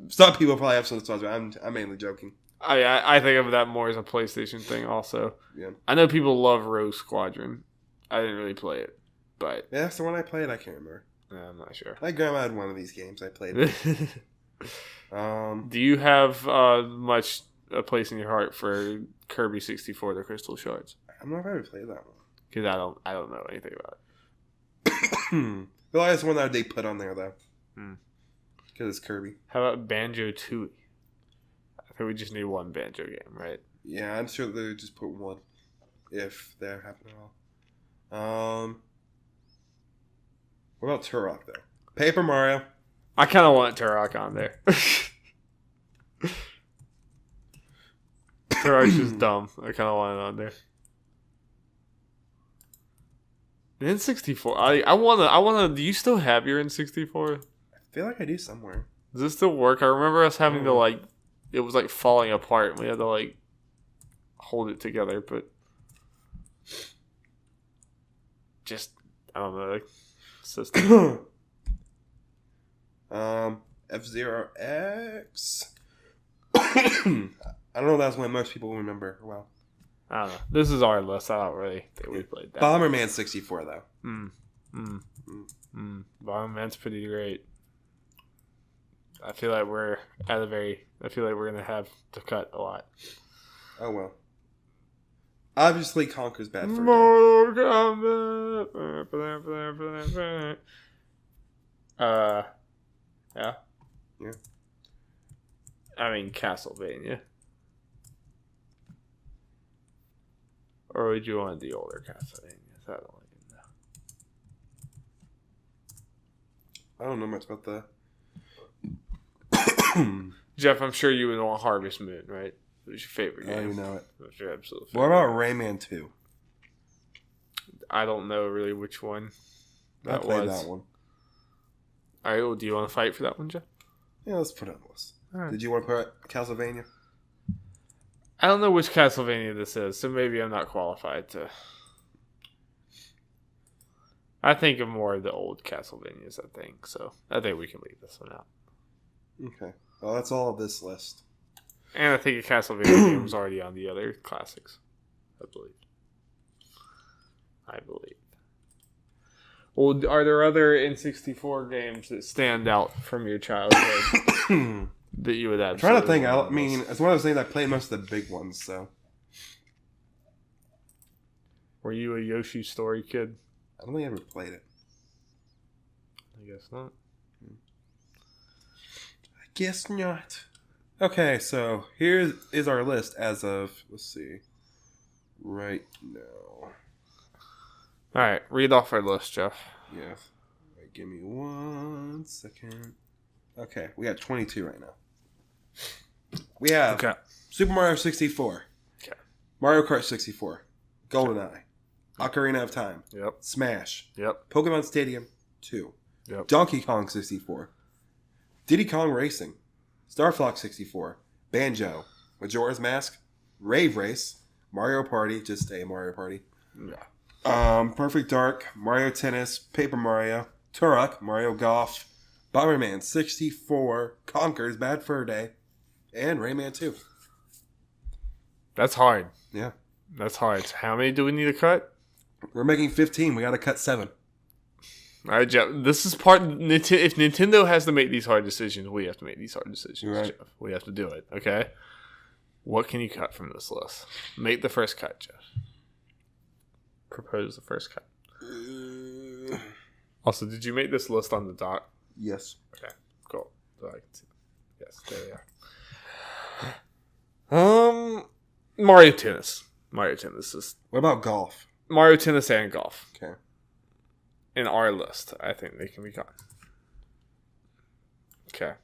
Some people probably have some thoughts, but I'm mainly joking. I think of that more as a PlayStation thing. Also, yeah. I know people love Rogue Squadron. I didn't really play it, but yeah, that's the one I played. I can't remember. I'm not sure. My grandma had one of these games. I played it. Do you have much a place in your heart for Kirby 64: The Crystal Shards? I don't know if I ever played that one. Because I don't know anything about it. Well, that's one that they put on there though. Because it's Kirby. How about Banjo Tooie? I think we just need one Banjo game, right? Yeah, I'm sure they would just put one if that happened at all. What about Turok though? Paper Mario. I kind of want Turok on there. Turok's just dumb. I kind of want it on there. N64. I wanna. Do you still have your N64? I feel like I do somewhere. Does this still work? I remember us having to like. It was like falling apart. We had to like hold it together, but just I don't know. Like, system. F-Zero X. I don't know if that's one most people remember well. I don't know. This is our list. I don't really think we played that. Bomberman 64 though. Bomberman's pretty great. I feel like we're gonna have to cut a lot. Oh well. Obviously, Conker's bad for Mortal Kombat. Yeah. I mean Castlevania. Or would you want the older Castlevania? I don't know much about the. Jeff, I'm sure you would want Harvest Moon, right? It was your favorite game. I don't know it. That's your absolute favorite. What about Rayman 2? I don't know really which one I played that one. Alright, well, do you want to fight for that one, Jeff? Yeah, let's put it on the list. Right. Did you want to put Castlevania? I don't know which Castlevania this is, so maybe I'm not qualified to. I think of more of the old Castlevanias, so I think we can leave this one out. Okay. Well, that's all of this list. And I think a Castlevania game was already on the other classics. I believe. Well, are there other N64 games that stand out from your childhood that you would absolutely? I'm trying to think. I mean, it's one of those things I played most of the big ones, so. Were you a Yoshi Story kid? I don't think I ever played it. I guess not. Guess not. Okay, so here is our list as of, let's see, right now. Alright, read off our list, Jeff. Yeah. Wait, give me 1 second. Okay, we got 22 right now. We have Super Mario 64. Okay. Mario Kart 64. GoldenEye. Ocarina of Time. Yep. Smash. Yep. Pokemon Stadium 2. Yep. Donkey Kong 64. Diddy Kong Racing. Star Fox 64. Banjo. Majora's Mask. Rave Race. Mario Party. Just a Mario Party. Yeah. Perfect Dark. Mario Tennis. Paper Mario. Turok. Mario Golf. Bomberman 64. Conker's Bad Fur Day. And Rayman 2. That's hard. Yeah. That's hard. So how many do we need to cut? We're making 15. We got to cut 7. All right, Jeff. This is part. If Nintendo has to make these hard decisions, we have to make these hard decisions, right. Jeff. We have to do it. Okay. What can you cut from this list? Make the first cut, Jeff. Propose the first cut. Also, did you make this list on the dock? Yes. Okay, cool. So I can see. Yes, there they are. Mario Tennis. Mario Tennis is What about golf? Mario Tennis and golf. Okay. In our list, I think they can be gone. Okay.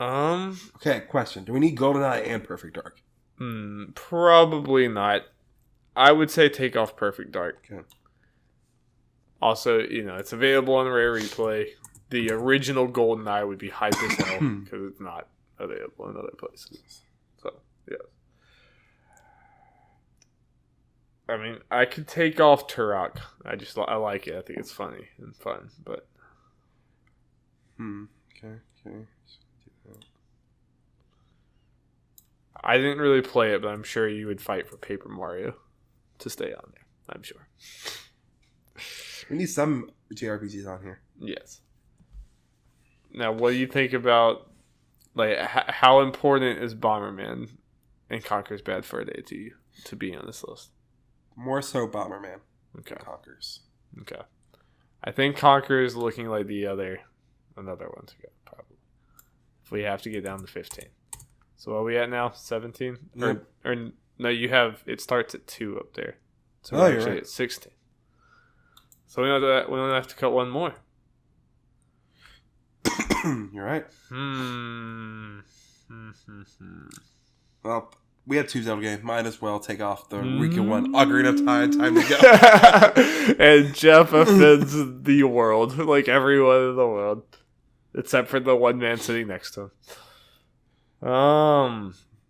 Okay, question. Do we need GoldenEye and Perfect Dark? Probably not. I would say take off Perfect Dark. Okay. Also, it's available on Rare Replay. The original GoldenEye would be hype as hell because it's not available in other places. So, yeah. I mean, I could take off Turok. I like it. I think it's funny and fun, but... Okay. I didn't really play it, but I'm sure you would fight for Paper Mario to stay on there. I'm sure. We need some JRPGs on here. Yes. Now, what do you think about, like, how important is Bomberman and Conker's Bad Fur Day to you to be on this list? More so Bomberman. Okay. Conkers. Okay. I think Conker is looking like another one to go, probably. If we have to get down to 15. So what are we at now? 17? Yep. Or no, it starts at 2 up there. So Oh, we're you're actually right. at 16. So we don't have to cut one more. You're right. Well, we have 2 Zelda games. Might as well take off the Rika one. Ocarina of Time. Time to go. And Jeff offends the world, like everyone in the world, except for the one man sitting next to him.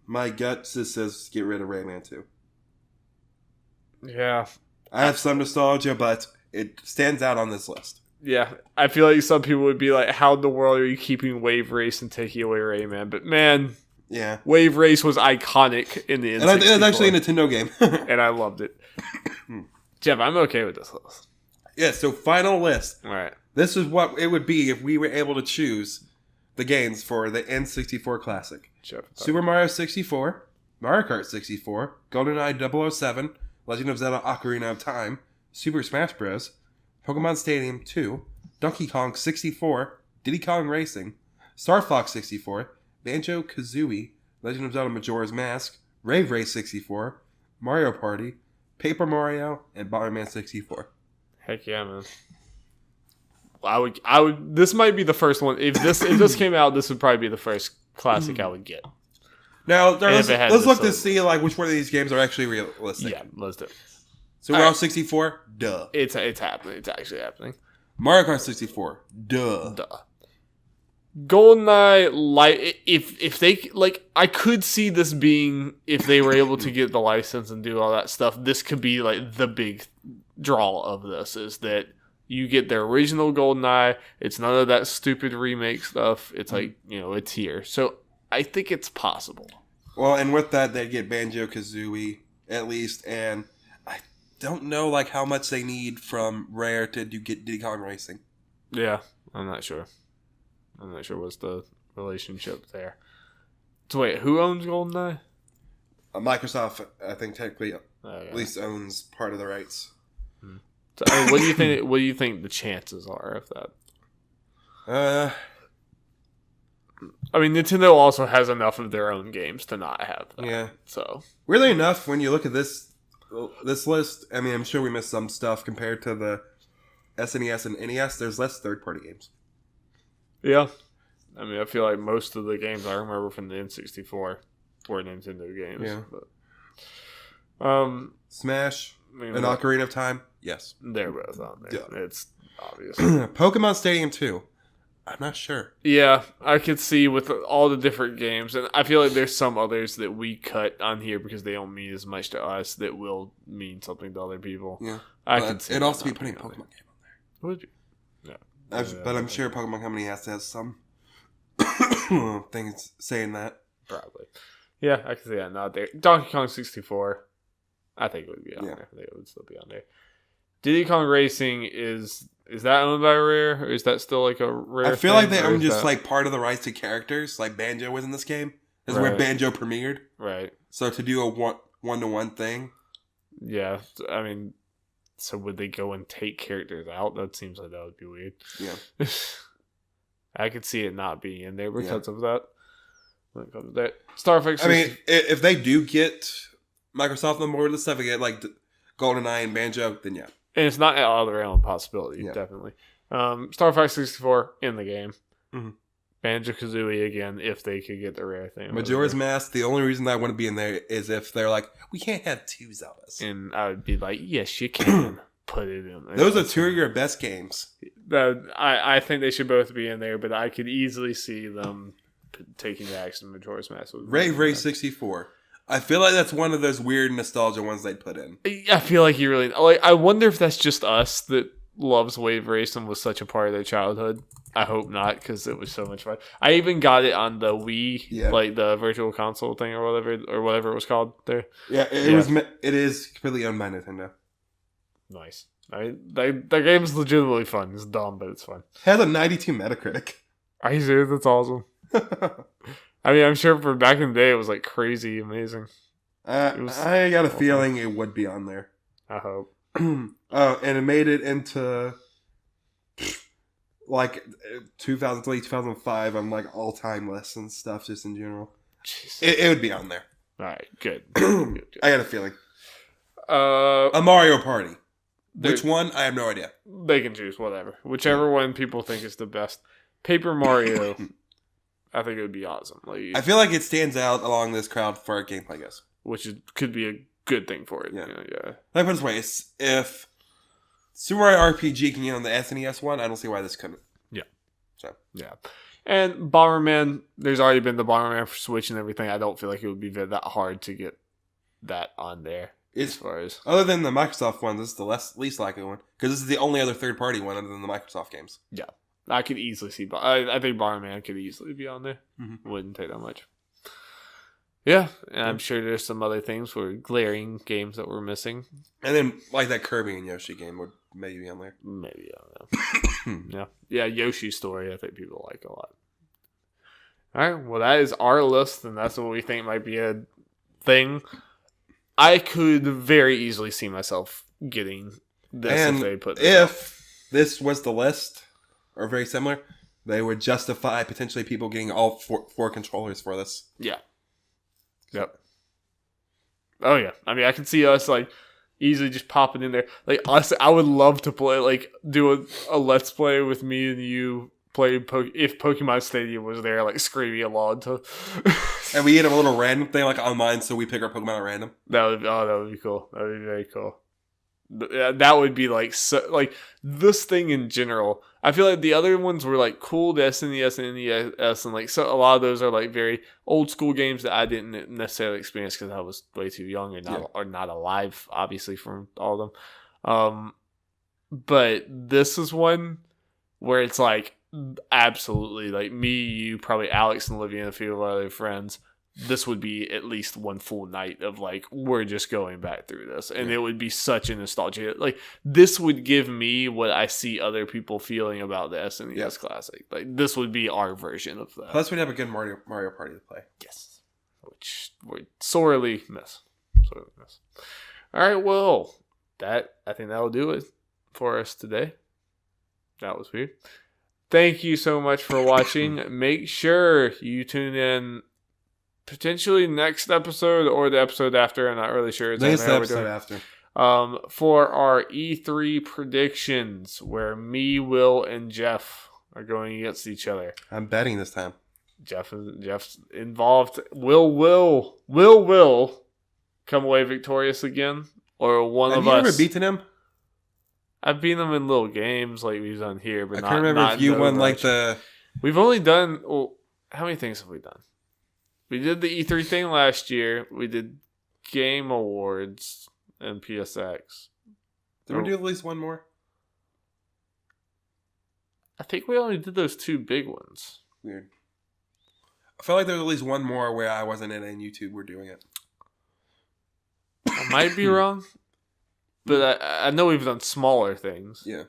My gut just says get rid of Rayman 2. Yeah. I have some nostalgia, but it stands out on this list. Yeah. I feel like some people would be like, how in the world are you keeping Wave Race and taking away Rayman? But man, yeah, Wave Race was iconic in the N64. And it's actually a Nintendo game. And I loved it. Jeff, I'm okay with this list. Yeah, so final list. All right. This is what it would be if we were able to choose the games for the N64 Classic. Jeff, Super Mario 64, Mario Kart 64, GoldenEye 007, Legend of Zelda Ocarina of Time, Super Smash Bros., Pokemon Stadium 2, Donkey Kong 64, Diddy Kong Racing, Star Fox 64, Banjo-Kazooie, Legend of Zelda Majora's Mask, Rave Race 64, Mario Party, Paper Mario, and Bomberman 64. Heck yeah, man. I would. This might be the first one. If this came out, this would probably be the first classic I would get. Now, let's look to to see like which one of these games are actually realistic. Yeah, let's do it. Super Mario 64, duh. It's happening. It's actually happening. Mario Kart 64, duh. GoldenEye, like if they like, I could see this being, if they were able to get the license and do all that stuff, this could be like the big draw of this, is that you get the original GoldenEye. It's none of that stupid remake stuff. It's like, it's here. So I think it's possible. Well, and with that, they get Banjo-Kazooie at least, and I don't know like how much they need from Rare to get Diddy Kong Racing. Yeah, I'm not sure. What's the relationship there. So wait, who owns GoldenEye? Microsoft, I think, technically at least owns part of the rights. So, I mean, what do you think? What do you think the chances are of that? I mean, Nintendo also has enough of their own games to not have that. Yeah. So weirdly enough, when you look at this list, I mean, I'm sure we missed some stuff compared to the SNES and NES. There's less third-party games. Yeah. I mean, I feel like most of the games I remember from the N64 were Nintendo games. Yeah. But, Smash and Ocarina of Time. Yes. They're both on there. Yeah. It's obvious. Pokemon Stadium 2. I'm not sure. Yeah, I could see with all the different games, and I feel like there's some others that we cut on here because they don't mean as much to us that will mean something to other people. Yeah. I could see it'd also be putting a Pokemon game on there. Would you? Yeah. But I'm sure Pokemon Company has to have some things saying that. Probably. Yeah, I can see that not there. Donkey Kong 64. I think it would be on there. I think it would still be on there. Diddy Kong Racing is that owned by Rare, or is that still like a Rare? I feel like they own just like part of the rights to characters. Like Banjo was in this game. This is where Banjo premiered. Right. So to do a one-to-one thing. Yeah, I mean, So would they go and take characters out? That seems like that would be weird. Yeah. I could see it not being in there because of that. When it comes to that. Star Fox. I mean, if they do get Microsoft on board with the stuff, get like GoldenEye and Banjo, then yeah. And it's not out of the realm of possibility, definitely. Star Fox 64 in the game. Mm-hmm. Banjo-Kazooie again, if they could get the rare thing. Majora's Mask, the only reason I want to be in there is if they're like, we can't have two Zeldas. And I would be like, yes, you can put it in there. Those are two of your best games. I think they should both be in there, but I could easily see them taking the action Majora's Mask. Ray 64. I feel like that's one of those weird nostalgia ones they'd put in. I feel like you really... Like, I wonder if that's just us that loves Wave Racing was such a part of their childhood. I hope not, because it was so much fun. I even got it on the Wii, like the virtual console thing or whatever it was called there. Yeah, it is completely owned by Nintendo. Nice. The game's legitimately fun. It's dumb, but it's fun. It has a 92 Metacritic. Are you serious? That's awesome. I mean, I'm sure for back in the day, it was like crazy amazing. I got a feeling it would be on there. I hope. Oh, and it made it into like 2003, 2005 on like all-time lists and stuff just in general. It would be on there. All right, good. I got a feeling. A Mario Party. Which one? I have no idea. They can choose whatever. Whichever one people think is the best. Paper Mario, I think it would be awesome. Like, I feel like it stands out along this crowd for gameplay, I guess. Which could be a good thing for it. Yeah. Let me put it this way. If Super Mario RPG can get on the SNES one, I don't see why this couldn't. Yeah. So. Yeah. And Bomberman, there's already been the Bomberman for Switch and everything. I don't feel like it would be that hard to get that on there. As far as other than the Microsoft one, this is the least likely one. Because this is the only other third-party one other than the Microsoft games. Yeah. I could easily see... I think Bomberman could easily be on there. Mm-hmm. Wouldn't take that much. Yeah, and I'm sure there's some other things for glaring games that we're missing. And then, like that Kirby and Yoshi game would maybe be on there. Maybe, I don't know. Yeah, Yoshi's Story I think people like a lot. Alright, well that is our list, and that's what we think might be a thing. I could very easily see myself getting this if they put this out. This was the list, or very similar, they would justify potentially people getting all four controllers for this. Yeah. Yep. Oh yeah. I mean, I can see us like easily just popping in there. Like honestly, I would love to play do a let's play with me and you play if Pokemon Stadium was there, like screaming along to. And we hit a little random thing like online, so we pick our Pokemon at random. That would be cool. That would be very cool. That would be like this thing in general. I feel like the other ones were like cool, the SNES and NES, and like so a lot of those are like very old school games that I didn't necessarily experience because I was way too young or not alive, obviously, from all of them. But this is one where it's like absolutely like me, you, probably Alex and Olivia and a few of our other friends. This would be at least one full night of like we're just going back through this, and it would be such a nostalgia. Like this would give me what I see other people feeling about the SNES Classic. Like this would be our version of that. Plus, we'd have a good Mario Party to play. Yes, which we sorely miss. All right, well, I think that'll do it for us today. That was weird. Thank you so much for watching. Make sure you tune in. Potentially next episode or the episode after. I'm not really sure. Next episode after. For our E3 predictions, where me, Will, and Jeff are going against each other. I'm betting this time. Jeff's involved. Will come away victorious again, or one of us. Have you ever beaten him? I've beaten him in little games like we've done here, but I can't remember if you won like the. We've only done. Well, how many things have we done? We did the E3 thing last year. We did Game Awards and PSX. Did we do at least one more? I think we only did those two big ones. Weird. I felt like there was at least one more where I wasn't in and you two were doing it. I might be wrong. But I know we've done smaller things. Yeah.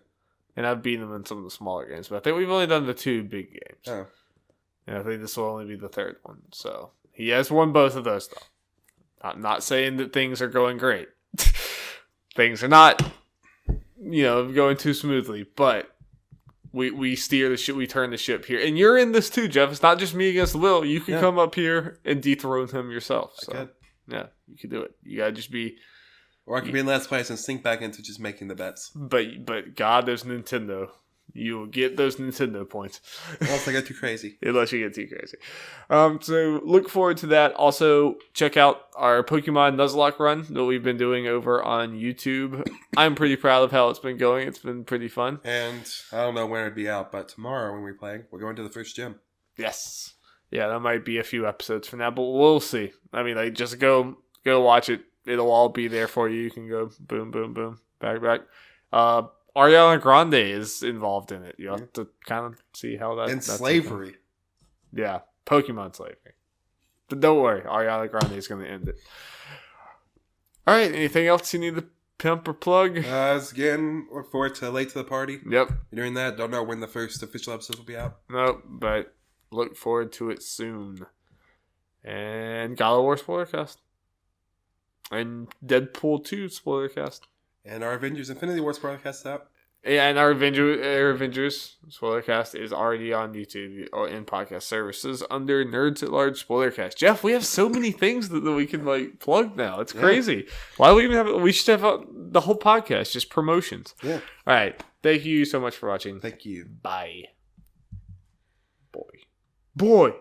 And I've beaten them in some of the smaller games. But I think we've only done the two big games. Oh. And I think this will only be the third one. So he has won both of those, though. I'm not saying that things are going great. Things are not. going too smoothly, but we steer the ship, we turn the ship here. And you're in this too, Jeff. It's not just me against Will. You can come up here and dethrone him yourself. So, yeah, you can do it. You gotta just be... Or I could be in last place and sink back into just making the bets. But God, there's Nintendo. You will get those Nintendo points. Unless I get too crazy. Unless you get too crazy. So look forward to that. Also, check out our Pokemon Nuzlocke run that we've been doing over on YouTube. I'm pretty proud of how it's been going. It's been pretty fun. And I don't know when it'd be out, but tomorrow when we're playing, we're going to the first gym. Yes. Yeah, that might be a few episodes from now, but we'll see. I mean, just go watch it. It'll all be there for you. You can go boom, boom, boom, back. Ariana Grande is involved in it. You have to kind of see how that... And slavery. Yeah, Pokemon slavery. But don't worry, Ariana Grande is going to end it. All right, anything else you need to pimp or plug? Again, look forward to Late to the Party. Yep. You're doing that. Don't know when the first official episode will be out. Nope, but look forward to it soon. And God of War Spoilercast. And Deadpool 2 Spoilercast. And our Avengers Infinity War Spoilercast out. Yeah, and our Avengers Spoilercast is already on YouTube or in podcast services under Nerds at Large Spoilercast. Jeff, we have so many things that we can plug now. It's crazy. Why do we even have? We should have the whole podcast just promotions. Yeah. All right. Thank you so much for watching. Thank you. Bye. Boy.